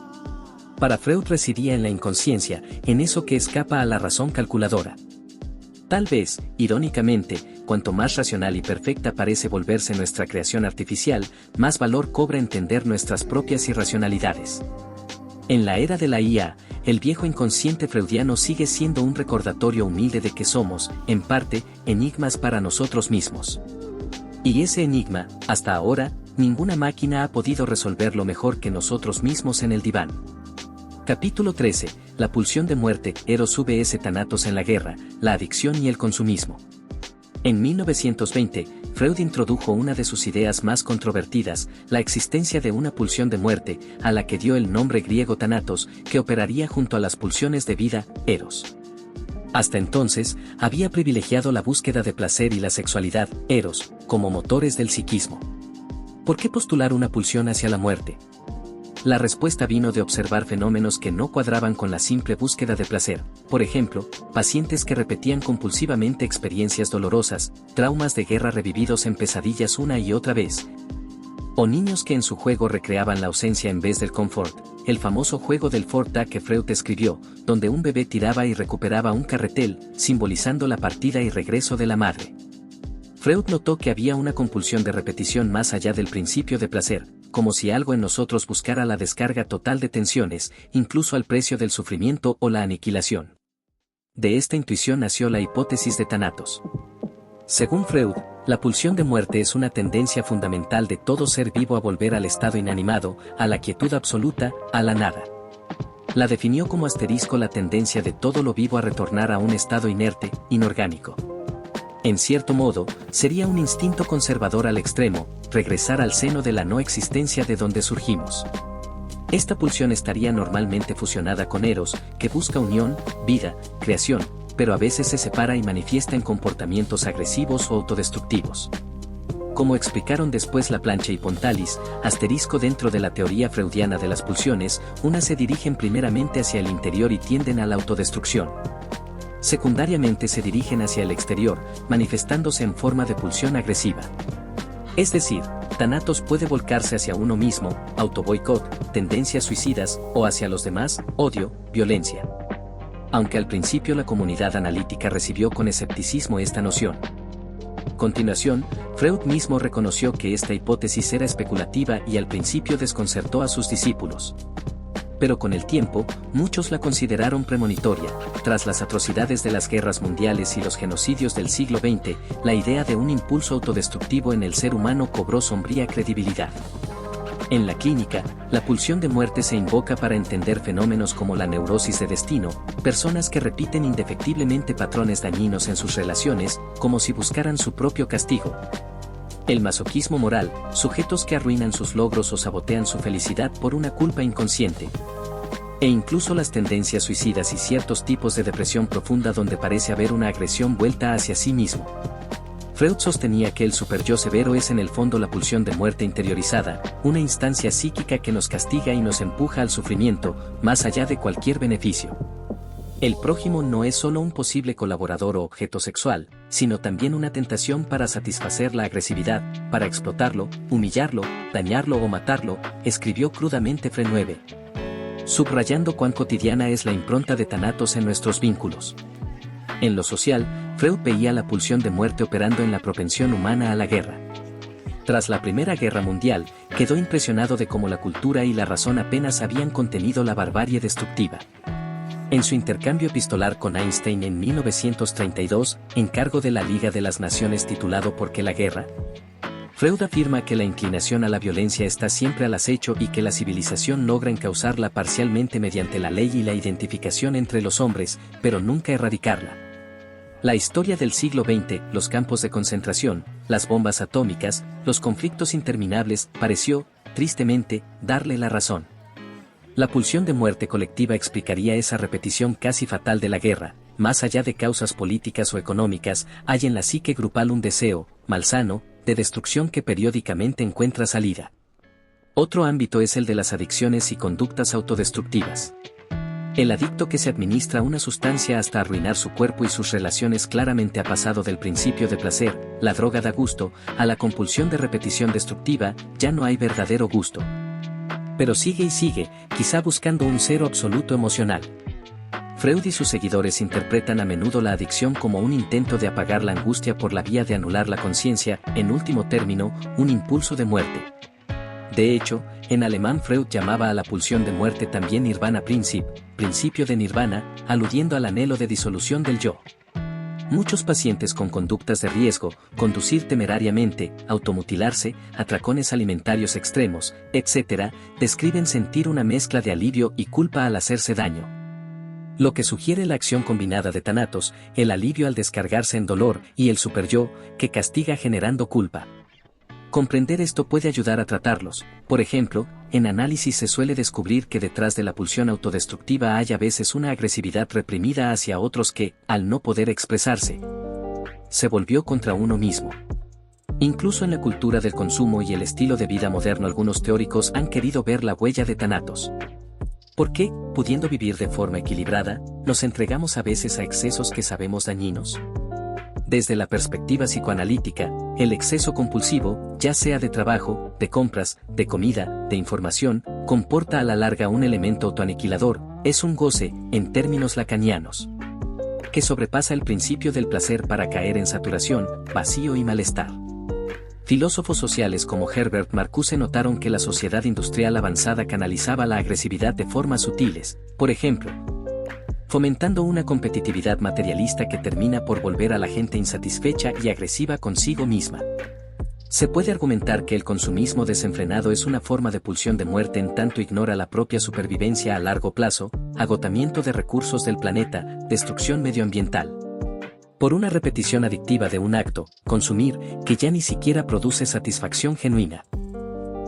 Para Freud residía en la inconsciencia, en eso que escapa a la razón calculadora. Tal vez, irónicamente, cuanto más racional y perfecta parece volverse nuestra creación artificial, más valor cobra entender nuestras propias irracionalidades. En la era de la IA, el viejo inconsciente freudiano sigue siendo un recordatorio humilde de que somos, en parte, enigmas para nosotros mismos. Y ese enigma, hasta ahora, ninguna máquina ha podido resolverlo mejor que nosotros mismos en el diván. Capítulo 13. La pulsión de muerte, Eros vs Thanatos en la guerra, la adicción y el consumismo. En 1920, Freud introdujo una de sus ideas más controvertidas, la existencia de una pulsión de muerte, a la que dio el nombre griego Thanatos, que operaría junto a las pulsiones de vida, Eros. Hasta entonces, había privilegiado la búsqueda de placer y la sexualidad, Eros, como motores del psiquismo. ¿Por qué postular una pulsión hacia la muerte? La respuesta vino de observar fenómenos que no cuadraban con la simple búsqueda de placer, por ejemplo, pacientes que repetían compulsivamente experiencias dolorosas, traumas de guerra revividos en pesadillas una y otra vez, o niños que en su juego recreaban la ausencia en vez del confort, el famoso juego del Fort que Freud escribió, donde un bebé tiraba y recuperaba un carretel, simbolizando la partida y regreso de la madre. Freud notó que había una compulsión de repetición más allá del principio de placer, como si algo en nosotros buscara la descarga total de tensiones, incluso al precio del sufrimiento o la aniquilación. De esta intuición nació la hipótesis de Thanatos. Según Freud, la pulsión de muerte es una tendencia fundamental de todo ser vivo a volver al estado inanimado, a la quietud absoluta, a la nada. La definió como asterisco la tendencia de todo lo vivo a retornar a un estado inerte, inorgánico. En cierto modo, sería un instinto conservador al extremo, regresar al seno de la no existencia de donde surgimos. Esta pulsión estaría normalmente fusionada con Eros, que busca unión, vida, creación, pero a veces se separa y manifiesta en comportamientos agresivos o autodestructivos. Como explicaron después Laplanche y Pontalis, asterisco dentro de la teoría freudiana de las pulsiones, unas se dirigen primeramente hacia el interior y tienden a la autodestrucción. Secundariamente se dirigen hacia el exterior, manifestándose en forma de pulsión agresiva. Es decir, Thanatos puede volcarse hacia uno mismo, autoboicot, tendencias suicidas, o hacia los demás, odio, violencia. Aunque al principio la comunidad analítica recibió con escepticismo esta noción. A continuación, Freud mismo reconoció que esta hipótesis era especulativa y al principio desconcertó a sus discípulos. Pero con el tiempo, muchos la consideraron premonitoria. Tras las atrocidades de las guerras mundiales y los genocidios del siglo XX, la idea de un impulso autodestructivo en el ser humano cobró sombría credibilidad. En la clínica, la pulsión de muerte se invoca para entender fenómenos como la neurosis de destino, personas que repiten indefectiblemente patrones dañinos en sus relaciones, como si buscaran su propio castigo. El masoquismo moral, sujetos que arruinan sus logros o sabotean su felicidad por una culpa inconsciente. E incluso las tendencias suicidas y ciertos tipos de depresión profunda donde parece haber una agresión vuelta hacia sí mismo. Freud sostenía que el superyo severo es en el fondo la pulsión de muerte interiorizada, una instancia psíquica que nos castiga y nos empuja al sufrimiento, más allá de cualquier beneficio. El prójimo no es solo un posible colaborador o objeto sexual, sino también una tentación para satisfacer la agresividad, para explotarlo, humillarlo, dañarlo o matarlo, escribió crudamente Freud 9. Subrayando cuán cotidiana es la impronta de Thanatos en nuestros vínculos. En lo social, Freud veía la pulsión de muerte operando en la propensión humana a la guerra. Tras la Primera Guerra Mundial, quedó impresionado de cómo la cultura y la razón apenas habían contenido la barbarie destructiva. En su intercambio epistolar con Einstein en 1932, encargo de la Liga de las Naciones titulado ¿Por qué la guerra?, Freud afirma que la inclinación a la violencia está siempre al acecho y que la civilización logra encauzarla parcialmente mediante la ley y la identificación entre los hombres, pero nunca erradicarla. La historia del siglo XX, los campos de concentración, las bombas atómicas, los conflictos interminables, pareció, tristemente, darle la razón. La pulsión de muerte colectiva explicaría esa repetición casi fatal de la guerra. Más allá de causas políticas o económicas, hay en la psique grupal un deseo, malsano, de destrucción que periódicamente encuentra salida. Otro ámbito es el de las adicciones y conductas autodestructivas. El adicto que se administra una sustancia hasta arruinar su cuerpo y sus relaciones claramente ha pasado del principio de placer, la droga da gusto, a la compulsión de repetición destructiva, ya no hay verdadero gusto. Pero sigue y sigue, quizá buscando un cero absoluto emocional. Freud y sus seguidores interpretan a menudo la adicción como un intento de apagar la angustia por la vía de anular la conciencia, en último término, un impulso de muerte. De hecho, en alemán Freud llamaba a la pulsión de muerte también Nirvana-Prinzip, principio de nirvana, aludiendo al anhelo de disolución del yo. Muchos pacientes con conductas de riesgo, conducir temerariamente, automutilarse, atracones alimentarios extremos, etc., describen sentir una mezcla de alivio y culpa al hacerse daño. Lo que sugiere la acción combinada de Thanatos, el alivio al descargarse en dolor y el superyo, que castiga generando culpa. Comprender esto puede ayudar a tratarlos. Por ejemplo, en análisis se suele descubrir que detrás de la pulsión autodestructiva hay a veces una agresividad reprimida hacia otros que, al no poder expresarse, se volvió contra uno mismo. Incluso en la cultura del consumo y el estilo de vida moderno algunos teóricos han querido ver la huella de Thanatos. ¿Por qué, pudiendo vivir de forma equilibrada, nos entregamos a veces a excesos que sabemos dañinos? Desde la perspectiva psicoanalítica, el exceso compulsivo, ya sea de trabajo, de compras, de comida, de información, comporta a la larga un elemento autoaniquilador, es un goce, en términos lacanianos, que sobrepasa el principio del placer para caer en saturación, vacío y malestar. Filósofos sociales como Herbert Marcuse notaron que la sociedad industrial avanzada canalizaba la agresividad de formas sutiles, por ejemplo, fomentando una competitividad materialista que termina por volver a la gente insatisfecha y agresiva consigo misma. Se puede argumentar que el consumismo desenfrenado es una forma de pulsión de muerte en tanto ignora la propia supervivencia a largo plazo, agotamiento de recursos del planeta, destrucción medioambiental. Por una repetición adictiva de un acto, consumir, que ya ni siquiera produce satisfacción genuina.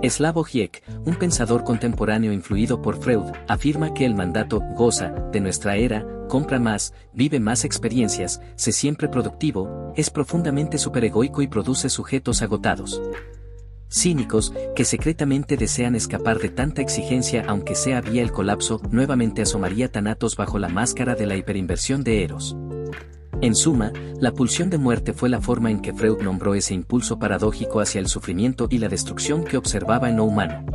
Slavoj Žižek, un pensador contemporáneo influido por Freud, afirma que el mandato goza de nuestra era, compra más, vive más experiencias, sé siempre productivo, es profundamente superegoico y produce sujetos agotados, cínicos, que secretamente desean escapar de tanta exigencia aunque sea vía el colapso. Nuevamente asomaría Thanatos bajo la máscara de la hiperinversión de Eros. En suma, la pulsión de muerte fue la forma en que Freud nombró ese impulso paradójico hacia el sufrimiento y la destrucción que observaba en lo humano.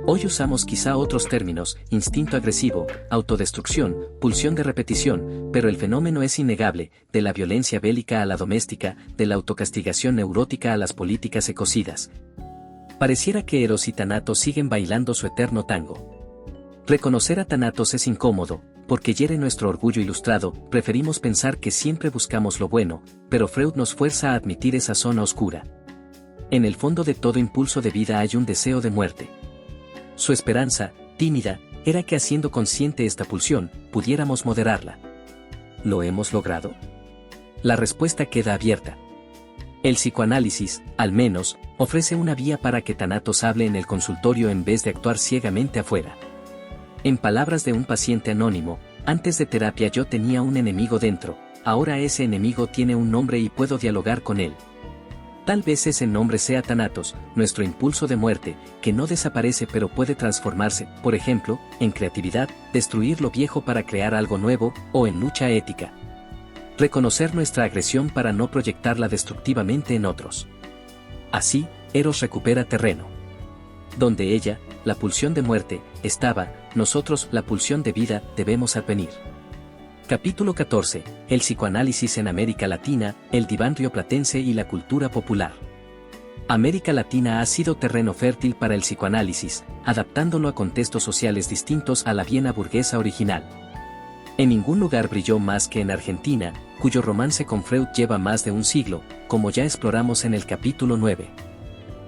Hoy usamos quizá otros términos: instinto agresivo, autodestrucción, pulsión de repetición, pero el fenómeno es innegable, de la violencia bélica a la doméstica, de la autocastigación neurótica a las políticas ecocidas. Pareciera que Eros y Thanatos siguen bailando su eterno tango. Reconocer a Thanatos es incómodo, porque hiere nuestro orgullo ilustrado. Preferimos pensar que siempre buscamos lo bueno, pero Freud nos fuerza a admitir esa zona oscura. En el fondo de todo impulso de vida hay un deseo de muerte. Su esperanza, tímida, era que haciendo consciente esta pulsión, pudiéramos moderarla. ¿Lo hemos logrado? La respuesta queda abierta. El psicoanálisis, al menos, ofrece una vía para que Thanatos hable en el consultorio en vez de actuar ciegamente afuera. En palabras de un paciente anónimo, antes de terapia yo tenía un enemigo dentro, ahora ese enemigo tiene un nombre y puedo dialogar con él. Tal vez ese nombre sea Thanatos, nuestro impulso de muerte, que no desaparece pero puede transformarse, por ejemplo, en creatividad, destruir lo viejo para crear algo nuevo, o en lucha ética. Reconocer nuestra agresión para no proyectarla destructivamente en otros. Así, Eros recupera terreno. Donde ella, la pulsión de muerte, estaba, nosotros, la pulsión de vida, debemos advenir. Capítulo 14. El psicoanálisis en América Latina, el diván rioplatense y la cultura popular. América Latina ha sido terreno fértil para el psicoanálisis, adaptándolo a contextos sociales distintos a la Viena burguesa original. En ningún lugar brilló más que en Argentina, cuyo romance con Freud lleva más de un siglo, como ya exploramos en el capítulo 9.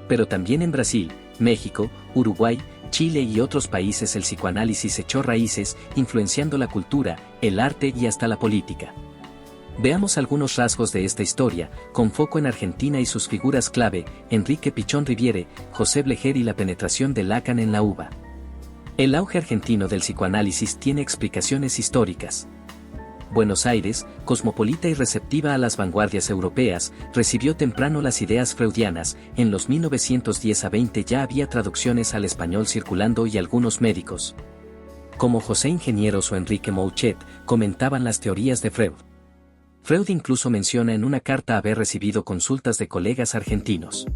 Pero también en Brasil, México, Uruguay, Chile y otros países el psicoanálisis echó raíces, influenciando la cultura, el arte y hasta la política. Veamos algunos rasgos de esta historia, con foco en Argentina y sus figuras clave: Enrique Pichón Riviere, José Blecher y la penetración de Lacan en la UBA. El auge argentino del psicoanálisis tiene explicaciones históricas. Buenos Aires, cosmopolita y receptiva a las vanguardias europeas, recibió temprano las ideas freudianas. En los 1910 a 20 ya había traducciones al español circulando y algunos médicos, como José Ingenieros o Enrique Mouchet, comentaban las teorías de Freud. Freud incluso menciona en una carta haber recibido consultas de colegas argentinos.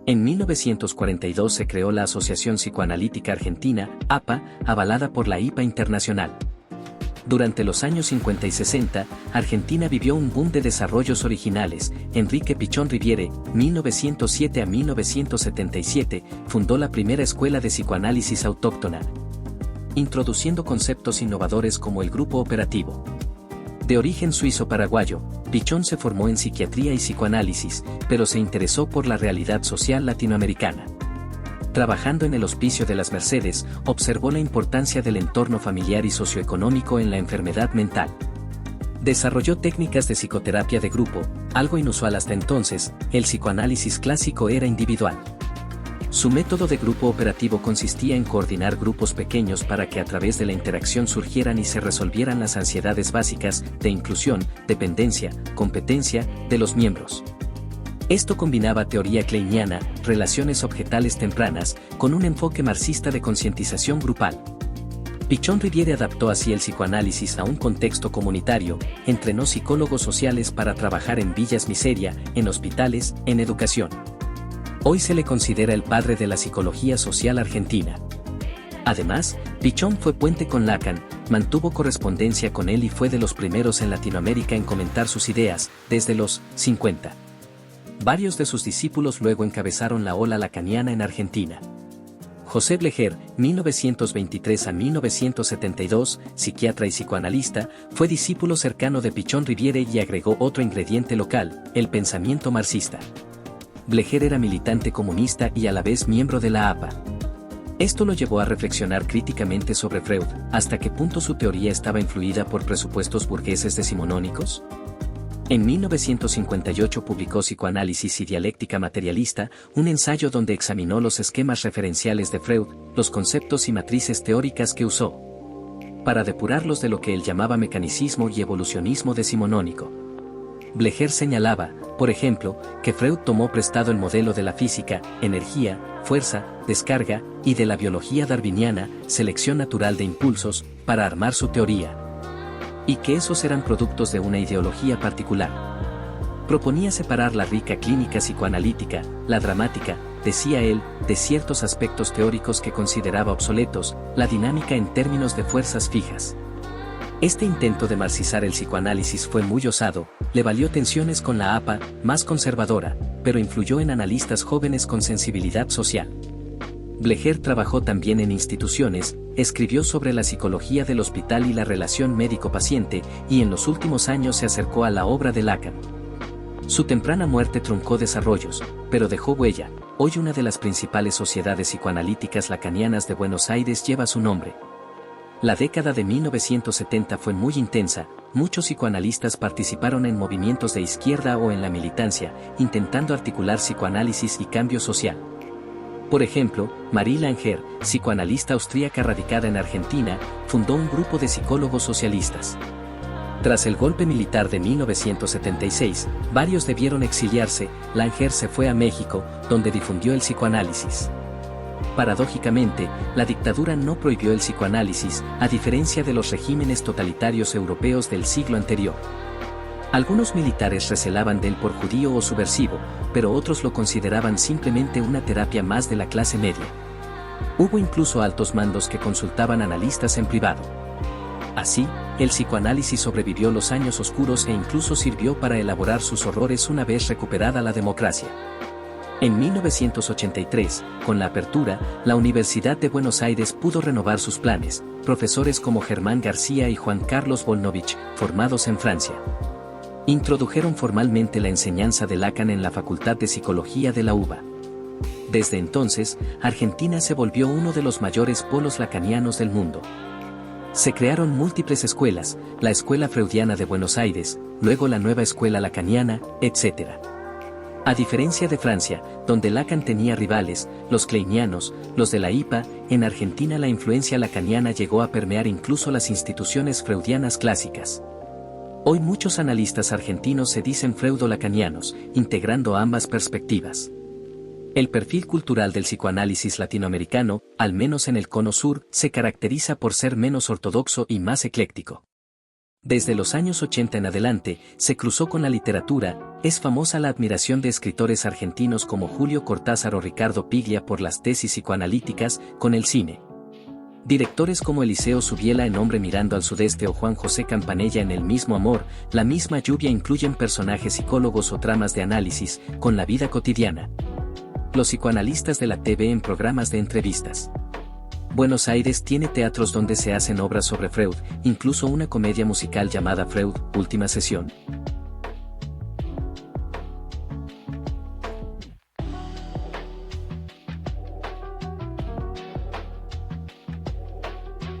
En 1942 se creó la Asociación Psicoanalítica Argentina, APA, avalada por la IPA Internacional. Durante los años 50 y 60, Argentina vivió un boom de desarrollos originales. Enrique Pichón Riviere, 1907 a 1977, fundó la primera escuela de psicoanálisis autóctona, introduciendo conceptos innovadores como el grupo operativo. De origen suizo-paraguayo, Pichón se formó en psiquiatría y psicoanálisis, pero se interesó por la realidad social latinoamericana. Trabajando en el Hospicio de las Mercedes, observó la importancia del entorno familiar y socioeconómico en la enfermedad mental. Desarrolló técnicas de psicoterapia de grupo, algo inusual hasta entonces. El psicoanálisis clásico era individual. Su método de grupo operativo consistía en coordinar grupos pequeños para que a través de la interacción surgieran y se resolvieran las ansiedades básicas de inclusión, dependencia, competencia de los miembros. Esto combinaba teoría kleiniana, relaciones objetales tempranas, con un enfoque marxista de concientización grupal. Pichón Riviere adaptó así el psicoanálisis a un contexto comunitario, entrenó psicólogos sociales para trabajar en villas miseria, en hospitales, en educación. Hoy se le considera el padre de la psicología social argentina. Además, Pichón fue puente con Lacan, mantuvo correspondencia con él y fue de los primeros en Latinoamérica en comentar sus ideas, desde los 50. Varios de sus discípulos luego encabezaron la ola lacaniana en Argentina. José Blecher, 1923 a 1972, psiquiatra y psicoanalista, fue discípulo cercano de Pichón Riviere y agregó otro ingrediente local, el pensamiento marxista. Blecher era militante comunista y a la vez miembro de la APA. Esto lo llevó a reflexionar críticamente sobre Freud, hasta qué punto su teoría estaba influida por presupuestos burgueses decimonónicos. En 1958 publicó Psicoanálisis y Dialéctica Materialista, un ensayo donde examinó los esquemas referenciales de Freud, los conceptos y matrices teóricas que usó, para depurarlos de lo que él llamaba mecanicismo y evolucionismo decimonónico. Blecher señalaba, por ejemplo, que Freud tomó prestado el modelo de la física, energía, fuerza, descarga, y de la biología darwiniana, selección natural de impulsos, para armar su teoría, y que esos eran productos de una ideología particular. Proponía separar la rica clínica psicoanalítica, la dramática, decía él, de ciertos aspectos teóricos que consideraba obsoletos, la dinámica en términos de fuerzas fijas. Este intento de marxizar el psicoanálisis fue muy osado, le valió tensiones con la APA, más conservadora, pero influyó en analistas jóvenes con sensibilidad social. Blecher trabajó también en instituciones, escribió sobre la psicología del hospital y la relación médico-paciente, y en los últimos años se acercó a la obra de Lacan. Su temprana muerte truncó desarrollos, pero dejó huella. Hoy una de las principales sociedades psicoanalíticas lacanianas de Buenos Aires lleva su nombre. La década de 1970 fue muy intensa, muchos psicoanalistas participaron en movimientos de izquierda o en la militancia, intentando articular psicoanálisis y cambio social. Por ejemplo, Marie Langer, psicoanalista austríaca radicada en Argentina, fundó un grupo de psicólogos socialistas. Tras el golpe militar de 1976, varios debieron exiliarse. Langer se fue a México, donde difundió el psicoanálisis. Paradójicamente, la dictadura no prohibió el psicoanálisis, a diferencia de los regímenes totalitarios europeos del siglo anterior. Algunos militares recelaban de él por judío o subversivo, pero otros lo consideraban simplemente una terapia más de la clase media. Hubo incluso altos mandos que consultaban analistas en privado. Así, el psicoanálisis sobrevivió los años oscuros e incluso sirvió para elaborar sus horrores una vez recuperada la democracia. En 1983, con la apertura, la Universidad de Buenos Aires pudo renovar sus planes, profesores como Germán García y Juan Carlos Volnovich, formados en Francia, introdujeron formalmente la enseñanza de Lacan en la Facultad de Psicología de la UBA. Desde entonces, Argentina se volvió uno de los mayores polos lacanianos del mundo. Se crearon múltiples escuelas, la Escuela Freudiana de Buenos Aires, luego la Nueva Escuela Lacaniana, etc. A diferencia de Francia, donde Lacan tenía rivales, los kleinianos, los de la IPA, en Argentina la influencia lacaniana llegó a permear incluso las instituciones freudianas clásicas. Hoy muchos analistas argentinos se dicen freudo-lacanianos, integrando ambas perspectivas. El perfil cultural del psicoanálisis latinoamericano, al menos en el Cono Sur, se caracteriza por ser menos ortodoxo y más ecléctico. Desde los años 80 en adelante, se cruzó con la literatura, es famosa la admiración de escritores argentinos como Julio Cortázar o Ricardo Piglia por las tesis psicoanalíticas, con el cine. Directores como Eliseo Subiela en Hombre mirando al sudeste o Juan José Campanella en El mismo amor, La misma lluvia incluyen personajes psicólogos o tramas de análisis, con la vida cotidiana. Los psicoanalistas de la TV en programas de entrevistas. Buenos Aires tiene teatros donde se hacen obras sobre Freud, incluso una comedia musical llamada Freud, Última Sesión.